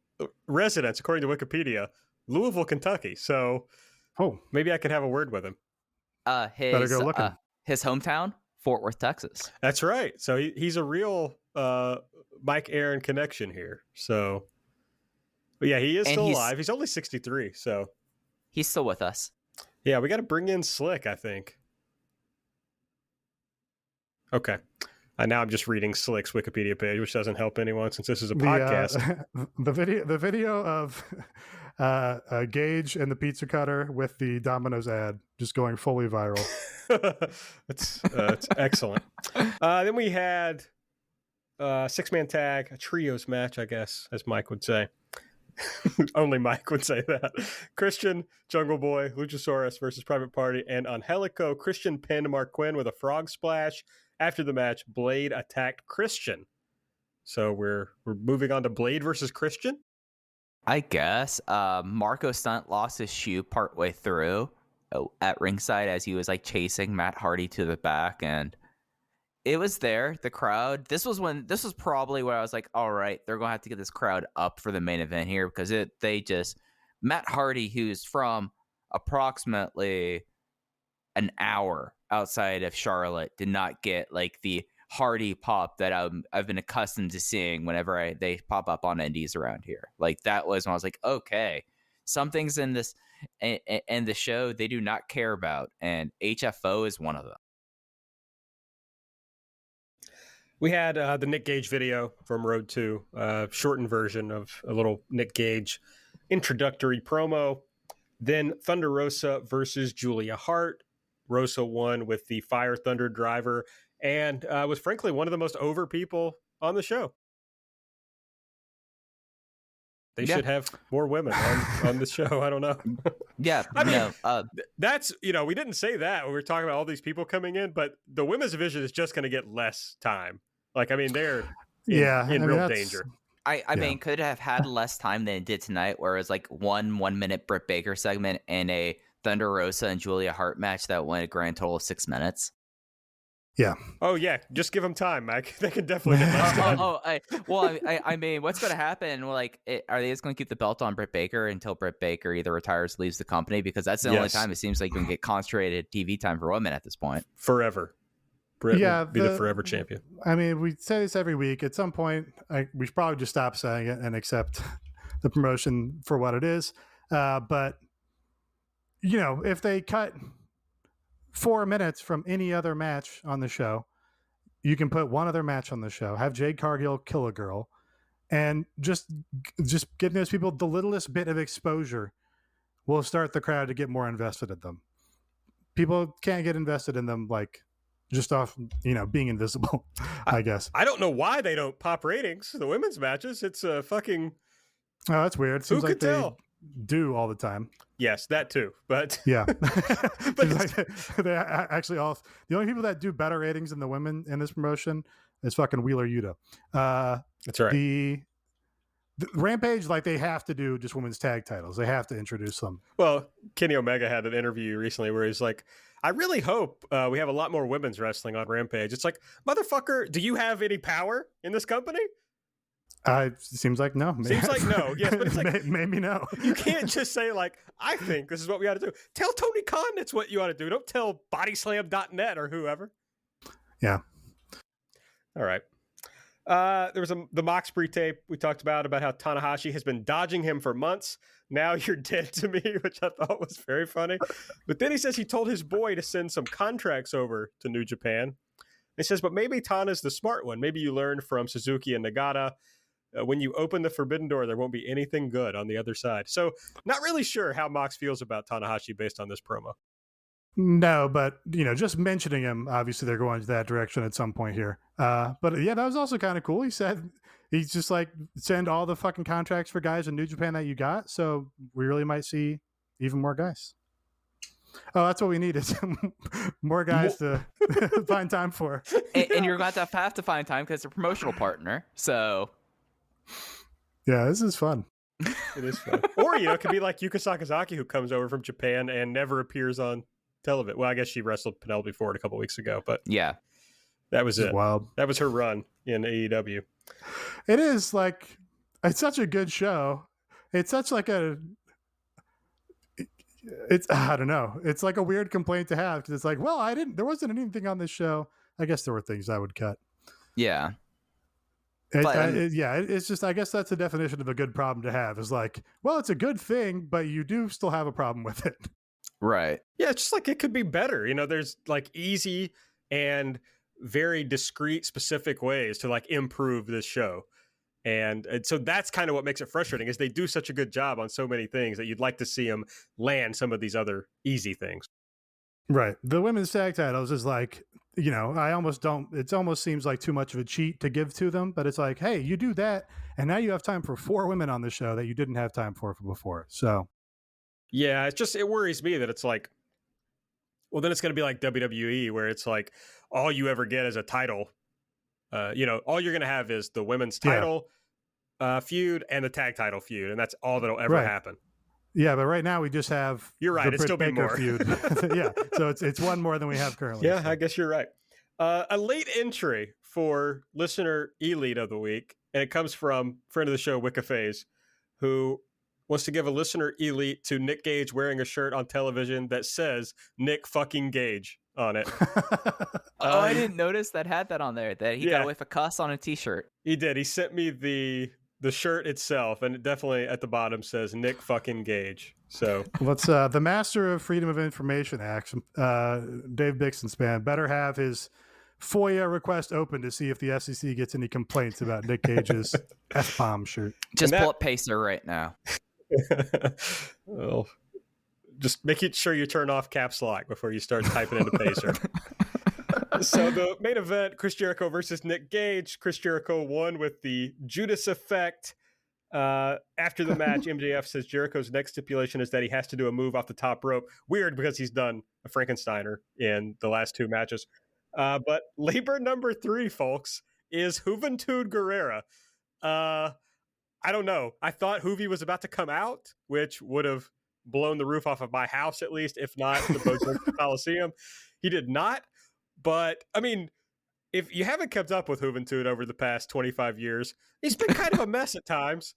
residence, according to Wikipedia, Louisville, Kentucky. So, maybe I could have a word with him. Better go looking. His hometown, Fort Worth, Texas. That's right. So he's a real Mike Aaron connection here. So, but yeah, he is still alive. He's only 63, so he's still with us. Yeah, we got to bring in Slick, I think. Okay. Now I'm just reading Slick's Wikipedia page, which doesn't help anyone since this is a podcast. The video of Gage and the pizza cutter with the Domino's ad just going fully viral. It's excellent. Then we had a 6-man tag, a trios match, I guess, as Mike would say. Only Mike would say that. Christian, Jungle Boy, Luchasaurus versus Private Party, and Angelico. Christian pinned Mark Quinn with a frog splash. After the match, Blade attacked Christian. So we're moving on to Blade versus Christian? I guess. Marco Stunt lost his shoe partway through at ringside as he was like chasing Matt Hardy to the back, and it was there. The crowd. This was probably where I was like, all right, they're gonna have to get this crowd up for the main event here, because Matt Hardy, who's from approximately an hour outside of Charlotte, did not get like the Hardy pop that I've been accustomed to seeing whenever they pop up on indies around here. Like that was when I was like, okay, some things in this and the show they do not care about, and HFO is one of them. We had the Nick Gage video from Road 2, shortened version of a little Nick Gage introductory promo. Then Thunder Rosa versus Julia Hart. Rosa won with the Fire Thunder driver, and was frankly one of the most over people on the show. They should have more women on the show. I don't know. Yeah, that's, we didn't say that when we were talking about all these people coming in, but the women's division is just going to get less time. Like, I mean, they're in real danger. I mean, could have had less time than it did tonight, where it was like 1 minute Britt Baker segment and a Thunder Rosa and Julia Hart match that went a grand total of 6 minutes. Yeah. Oh yeah, just give them time, Mike. They can definitely get less time. I mean, what's going to happen? Are they just going to keep the belt on Britt Baker until Britt Baker either retires, leaves the company? Because that's the only time it seems like you can get concentrated TV time for women at this point. Forever. Britt will be the forever champion. I mean, we say this every week. At some point, we should probably just stop saying it and accept the promotion for what it is. But if they cut 4 minutes from any other match on the show, you can put one other match on the show, have Jade Cargill kill a girl, and just giving those people the littlest bit of exposure will start the crowd to get more invested in them. People can't get invested in them like just off, being invisible, I guess. I don't know why they don't pop ratings. The women's matches, it's a fucking... Oh, that's weird. It seems Who like could they tell? do all the time. Yes, that too. But Yeah. But Seems like they actually all, the only people that do better ratings than the women in this promotion is fucking Wheeler Yuta. that's right. The Rampage, like, they have to do just women's tag titles. They have to introduce them. Well, Kenny Omega had an interview recently where he's like, I really hope we have a lot more women's wrestling on Rampage. It's like, motherfucker, do you have any power in this company? Seems like no. Seems like no. Yes, but it's like, maybe no. You can't just say, like, I think this is what we ought to do. Tell Tony Khan that's what you ought to do. Don't tell bodyslam.net or whoever. Yeah. All right. There was the Mox pre-tape we talked about how Tanahashi has been dodging him for months. Now you're dead to me, which I thought was very funny. But then he says he told his boy to send some contracts over to New Japan. He says, but maybe Tana's the smart one. Maybe you learned from Suzuki and Nagata. When you open the forbidden door, there won't be anything good on the other side. So not really sure how Mox feels about Tanahashi based on this promo. No, but, just mentioning him, obviously they're going to that direction at some point here. But yeah, that was also kind of cool. He said he's just like, send all the fucking contracts for guys in New Japan that you got. So we really might see even more guys. Oh, that's what we need is more guys to find time for. And you're going to have to find time because it's a promotional partner. So... Yeah, this is fun. It is fun. Or, it could be like Yuka Sakazaki, who comes over from Japan and never appears on television. Well, I guess she wrestled Penelope Ford a couple weeks ago, but yeah, that was it. Wild. That was her run in AEW. It is like, it's such a good show. It's such like I don't know. It's like a weird complaint to have because it's like, well, there wasn't anything on this show. I guess there were things I would cut. Yeah. It's just, I guess that's the definition of a good problem to have is like, well, it's a good thing, but you do still have a problem with it. Right. Yeah, it's just like it could be better. There's like easy and very discrete, specific ways to like improve this show. And so that's kind of what makes it frustrating is they do such a good job on so many things that you'd like to see them land some of these other easy things. Right. The women's tag titles is like, it almost seems like too much of a cheat to give to them, but it's like, hey, you do that. And now you have time for 4 women on the show that you didn't have time for before. So. Yeah, it worries me that it's like, well, then it's going to be like WWE where it's like all you ever get is a title. All you're going to have is the women's title feud and the tag title feud. And that's all that'll ever happen. Yeah, but right now we just have. You're right. It's still been more. Feud. Yeah, so it's one more than we have currently. Yeah, so. I guess you're right. A late entry for listener elite of the week, and it comes from friend of the show Wicca Phase, who wants to give a listener elite to Nick Gage wearing a shirt on television that says Nick fucking Gage on it. I didn't notice that had that on there. That he got away with a cuss on a T-shirt. He did. He sent me the shirt itself, and it definitely at the bottom says Nick fucking Gage. So what's the master of Freedom of Information Act, Dave Bixenspan, better have his FOIA request open to see if the FCC gets any complaints about Nick Gage's F-bomb shirt. Just pull up Pacer right now. Well, just make sure you turn off caps lock before you start typing into Pacer. So the main event, Chris Jericho versus Nick Gage. Chris Jericho won with the Judas effect. After the match, MJF says Jericho's next stipulation is that he has to do a move off the top rope. Weird because he's done a Frankensteiner in the last 2 matches. But labor number 3, folks, is Juventud Guerrera. I don't know. I thought Juvi was about to come out, which would have blown the roof off of my house at least, if not the Bojangles Coliseum. He did not. But, I mean, if you haven't kept up with Juventud over the past 25 years, he's been kind of a mess at times.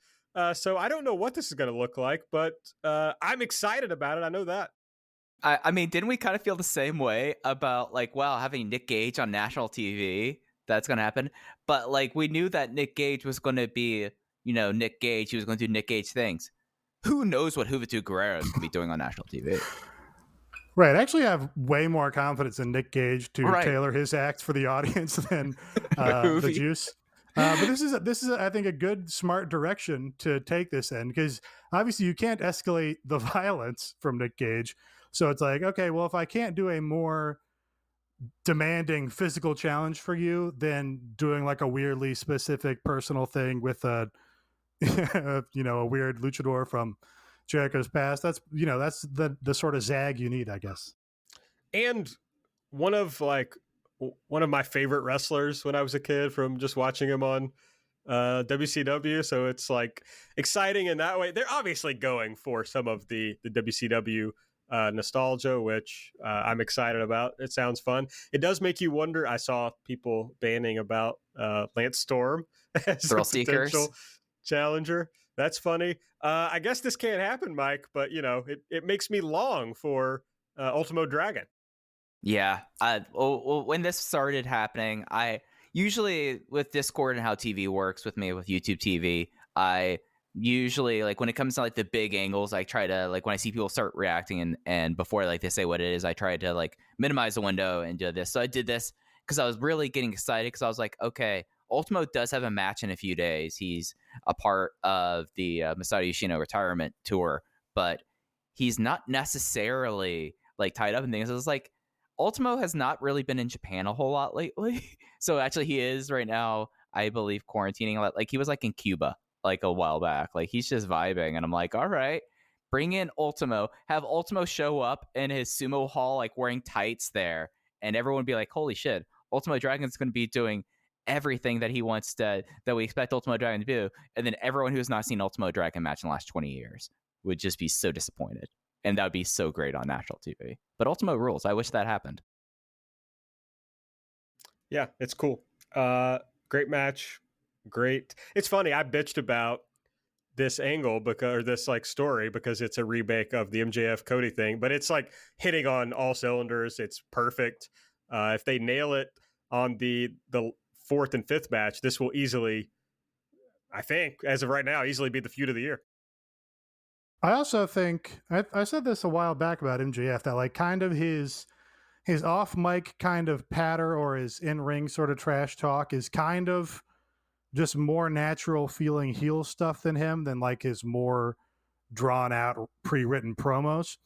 So I don't know what this is going to look like, but I'm excited about it. I know that. I mean, didn't we kind of feel the same way about, like, wow, having Nick Gage on national TV? That's going to happen. But, like, we knew that Nick Gage was going to be, Nick Gage. He was going to do Nick Gage things. Who knows what Juventud Guerrera is going to be doing on national TV? Right. I actually have way more confidence in Nick Gage to tailor his act for the audience than the Juice. But this is I think a good, smart direction to take this in, because obviously you can't escalate the violence from Nick Gage. So it's like, okay, well, if I can't do a more demanding physical challenge for you than doing like a weirdly specific personal thing with a a weird luchador from Jericho's past. That's that's the sort of zag you need, I guess. And one of my favorite wrestlers when I was a kid from just watching him on WCW. So it's like exciting in that way. They're obviously going for some of the WCW nostalgia, which I'm excited about. It sounds fun. It does make you wonder. I saw people banning about Lance Storm as Thrill a seekers. potential challenger. That's funny. I guess this can't happen, Mike, but it makes me long for Ultimo Dragon. Yeah. Well, when this started happening, I usually, with Discord and how TV works with me with YouTube TV, I usually, like, when it comes to like the big angles, I try to, like, when I see people start reacting and before like they say what it is, I try to like minimize the window and do this. So I did this because I was really getting excited, because I was like, okay, Ultimo does have a match in a few days. He's a part of the Masato Yoshino retirement tour, but he's not necessarily like tied up in things. I was like, Ultimo has not really been in Japan a whole lot lately. So actually he is right now, I believe, quarantining a lot. Like he was like in Cuba like a while back. Like he's just vibing. And I'm like, all right, bring in Ultimo. Have Ultimo show up in his sumo hall, like wearing tights there. And everyone would be like, holy shit, Ultimo Dragon's going to be doing everything that he wants to, that we expect Ultimo Dragon to do. And then everyone who has not seen Ultimo Dragon match in the last 20 years would just be so disappointed. And that would be so great on national TV. But Ultimo rules. I wish that happened. Yeah, it's cool. Great match. Great. It's funny. I bitched about this angle or this like story because it's a remake of the MJF Cody thing, but it's like hitting on all cylinders. It's perfect. If they nail it on the fourth and fifth match, this will easily, I think, as of right now, easily be the feud of the year. I also think I said this a while back about MJF, that like kind of his off mic kind of patter or his in ring sort of trash talk is kind of just more natural feeling heel stuff than like his more drawn out pre-written promos.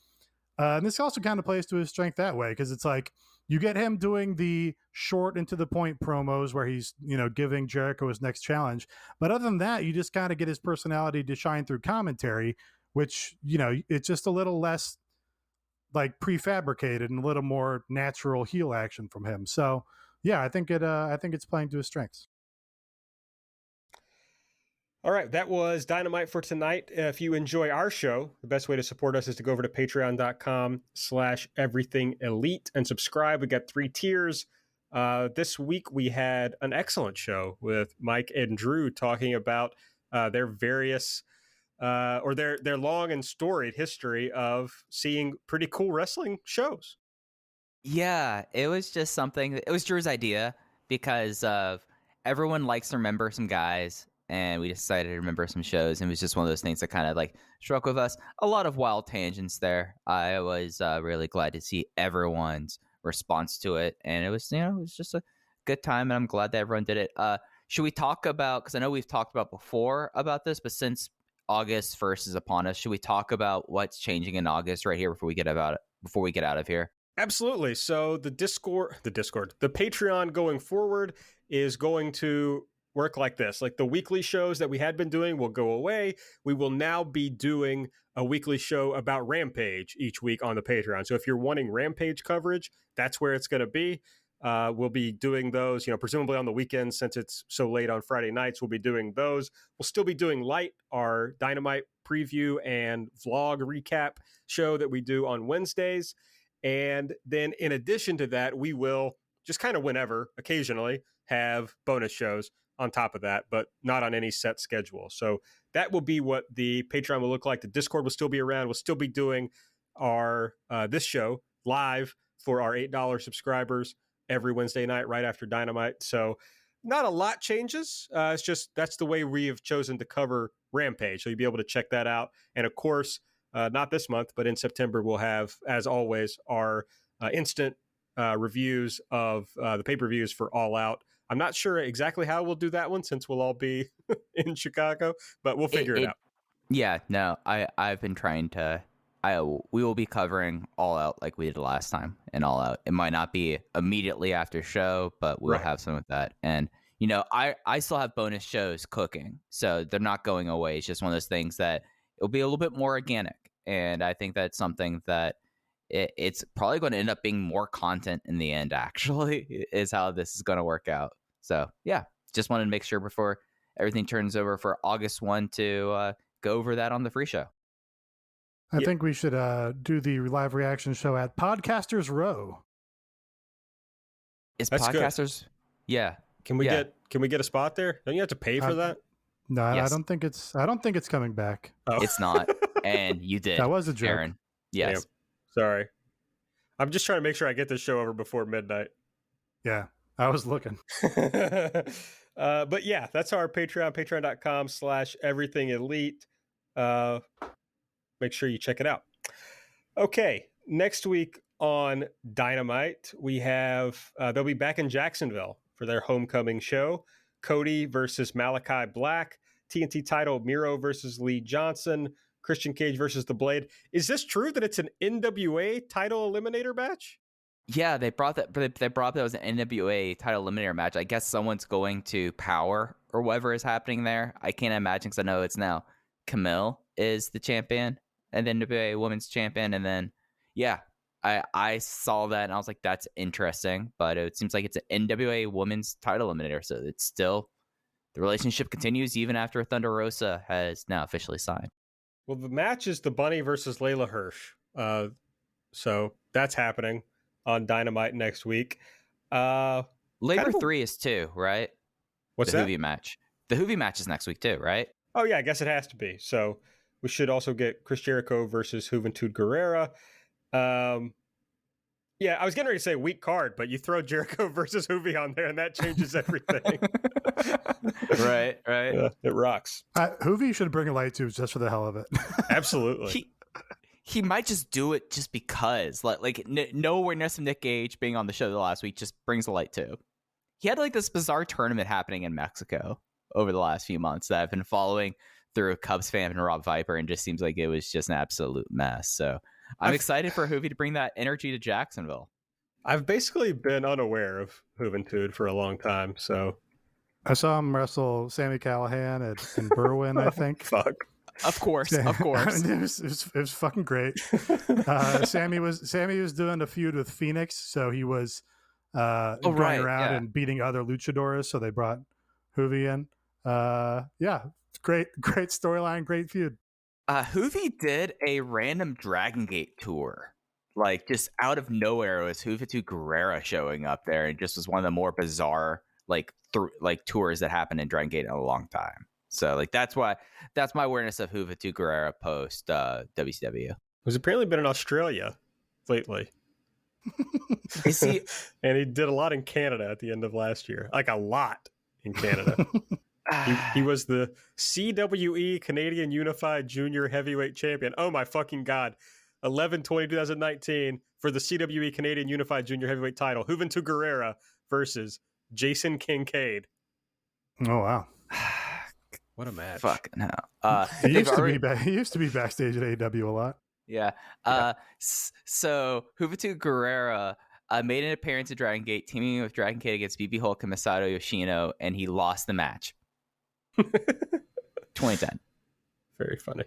And this also kind of plays to his strength that way, because it's like you get him doing the short and to the point promos where he's giving Jericho his next challenge, but other than that, you just kind of get his personality to shine through commentary, which it's just a little less like prefabricated and a little more natural heel action from him. So yeah, I think it's playing to his strengths. All right, that was Dynamite for tonight. If you enjoy our show, the best way to support us is to go over to patreon.com/everythingelite and subscribe. We got 3 tiers. This week we had an excellent show with Mike and Drew talking about their various or their long and storied history of seeing pretty cool wrestling shows. Yeah, it was just something. It was Drew's idea because of everyone likes to remember some guys, and we decided to remember some shows. And it was just one of those things that kind of like struck with us. A lot of wild tangents there. I was really glad to see everyone's response to it, and it was it was just a good time, and I'm glad that everyone did it. Should we talk about, because I know we've talked about before about this, but since August 1st is upon us, should we talk about what's changing in August right here before we get out of here? Absolutely. So the Patreon going forward is going to work like this. Like the weekly shows that we had been doing will go away. We will now be doing a weekly show about Rampage each week on the Patreon. So if you're wanting Rampage coverage, that's where it's going to be. We'll be doing those, presumably on the weekends, since it's so late on Friday nights. We'll be doing those. We'll still be doing Light, our Dynamite preview and vlog recap show that we do on Wednesdays. And then in addition to that, we will just kind of whenever, occasionally, have bonus shows on top of that, but not on any set schedule. So that will be what the Patreon will look like. The Discord will still be around. We'll still be doing our this show live for our $8 subscribers every Wednesday night right after Dynamite. So not a lot changes. It's just that's the way we have chosen to cover Rampage. So you'll be able to check that out. And of course, not this month, but in September, we'll have, as always, our instant reviews of the pay-per-views for All Out. I'm not sure exactly how we'll do that one since we'll all be in Chicago, but we'll figure it out. Yeah, no, I've been trying to we will be covering All Out like we did last time in All Out. It might not be immediately after show, but we'll have some of that. And I still have bonus shows cooking, so they're not going away. It's just one of those things that it'll be a little bit more organic, and I think that's something that it's probably going to end up being more content in the end. Actually, is how this is going to work out. So yeah, just wanted to make sure before everything turns over for August 1 to go over that on the free show. I think we should do the live reaction show at Podcasters Row. Is That's Podcasters? Good. Yeah. Can we get a spot there? Don't you have to pay for that? No, yes. I don't think it's coming back. Oh. It's not. And you did. That was a joke. Aaron. Yes. Damn. Sorry. I'm just trying to make sure I get this show over before midnight. Yeah, I was looking. But yeah, that's our Patreon, patreon.com/everythingelite. Make sure you check it out. Okay, next week on Dynamite, we have they'll be back in Jacksonville for their homecoming show. Cody versus Malachi Black, TNT title Miro versus Lee Johnson, Christian Cage versus The Blade. Is this true that it's an NWA title eliminator match? Yeah, they brought that was an NWA title eliminator match. I guess someone's going to Power or whatever is happening there. I can't imagine, because I know it's now Camille is the champion and then NWA Women's Champion. And then, yeah, I saw that and I was like, that's interesting. But it seems like it's an NWA Women's title eliminator. So it's still, the relationship continues even after Thunder Rosa has now officially signed. Well, the match is the Bunny versus Layla Hirsch. So that's happening on Dynamite next week. Labor 3 is too, right? What's the that? Hoovy match. The Hoovy match is next week too, right? Oh, yeah, I guess it has to be. So we should also get Chris Jericho versus Juventud Guerrera. Yeah, I was getting ready to say weak card, but you throw Jericho versus Hoovy on there and that changes everything. Right. It rocks. Hoovy should bring a light tubes just for the hell of it. Absolutely. He might just do it just because, like no awareness of Nick Gage being on the show the last week just brings a light too. He had like this bizarre tournament happening in Mexico over the last few months that I've been following through Cubs fan and Rob Viper, and just seems like it was just an absolute mess. So I'm excited for Hoovy to bring that energy to Jacksonville. I've basically been unaware of Juventud for a long time, so I saw him wrestle Sami Callihan in Berwyn, I think. Fuck. Of course. It was fucking great. Sammy was doing a feud with Phoenix, so he was going around and beating other luchadores. So they brought Hoovy in. Great storyline, great feud. Hoovy did a random Dragon Gate tour, like just out of nowhere. It was Juventud Guerrera showing up there, and just was one of the more bizarre tours that happened in Dragon Gate in a long time. So that's my awareness of Juventud Guerrera post WCW. He's apparently been in Australia lately. Is he? And he did a lot in Canada at the end of last year. Like a lot in Canada. he was the CWE Canadian Unified Junior Heavyweight Champion. Oh my fucking God. 11/20/2019 for the CWE Canadian Unified Junior Heavyweight title. Juventud Guerrera versus Jason Kincaid. Oh, wow. What a match. Fuck no. He used to be backstage at AEW a lot. Yeah. So Juventud Guerrera made an appearance at Dragon Gate, teaming with Dragon Gate against BB Hulk and Masato Yoshino, and he lost the match. 2010. Very funny.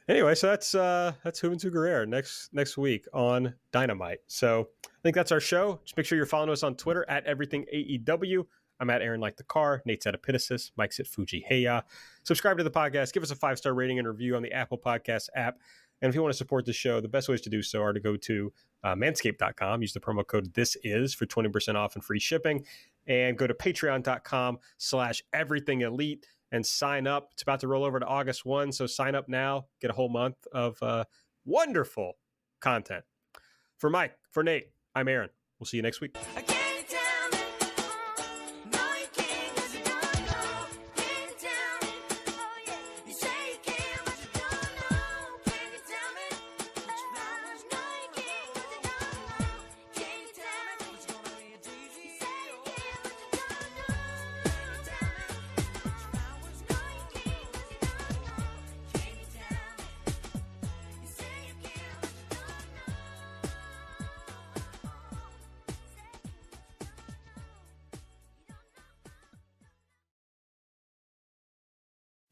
Anyway, so that's Juventud Guerrera next week on Dynamite. So I think that's our show. Just make sure you're following us on Twitter at everythingaew. I'm at Aaron Like the Car. Nate's at Epitasis. Mike's at Fuji Heya. Subscribe to the podcast. Give us a 5-star rating and review on the Apple Podcast app. And if you want to support the show, the best ways to do so are to go to manscaped.com. Use the promo code THISIS for 20% off and free shipping. And go to patreon.com/everythingelite and sign up. It's about to roll over to August 1, so sign up now. Get a whole month of wonderful content. For Mike, for Nate, I'm Aaron. We'll see you next week.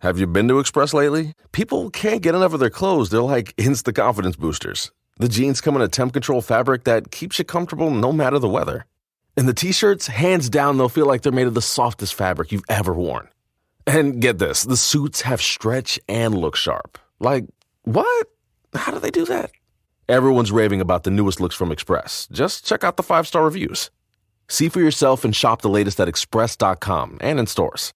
Have you been to Express lately? People can't get enough of their clothes. They're like instant confidence boosters. The jeans come in a temp control fabric that keeps you comfortable no matter the weather. And the t-shirts, hands down, they'll feel like they're made of the softest fabric you've ever worn. And get this, the suits have stretch and look sharp. Like, what? How do they do that? Everyone's raving about the newest looks from Express. Just check out the 5-star reviews. See for yourself and shop the latest at express.com and in stores.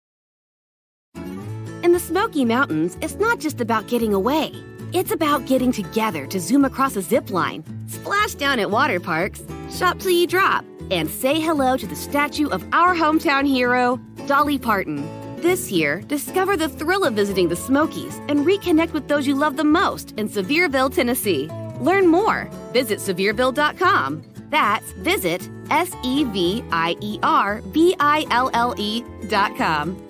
In the Smoky Mountains, it's not just about getting away. It's about getting together to zoom across a zip line, splash down at water parks, shop till you drop, and say hello to the statue of our hometown hero, Dolly Parton. This year, discover the thrill of visiting the Smokies and reconnect with those you love the most in Sevierville, Tennessee. Learn more. Visit Sevierville.com. That's visit SEVIERVILLE.com.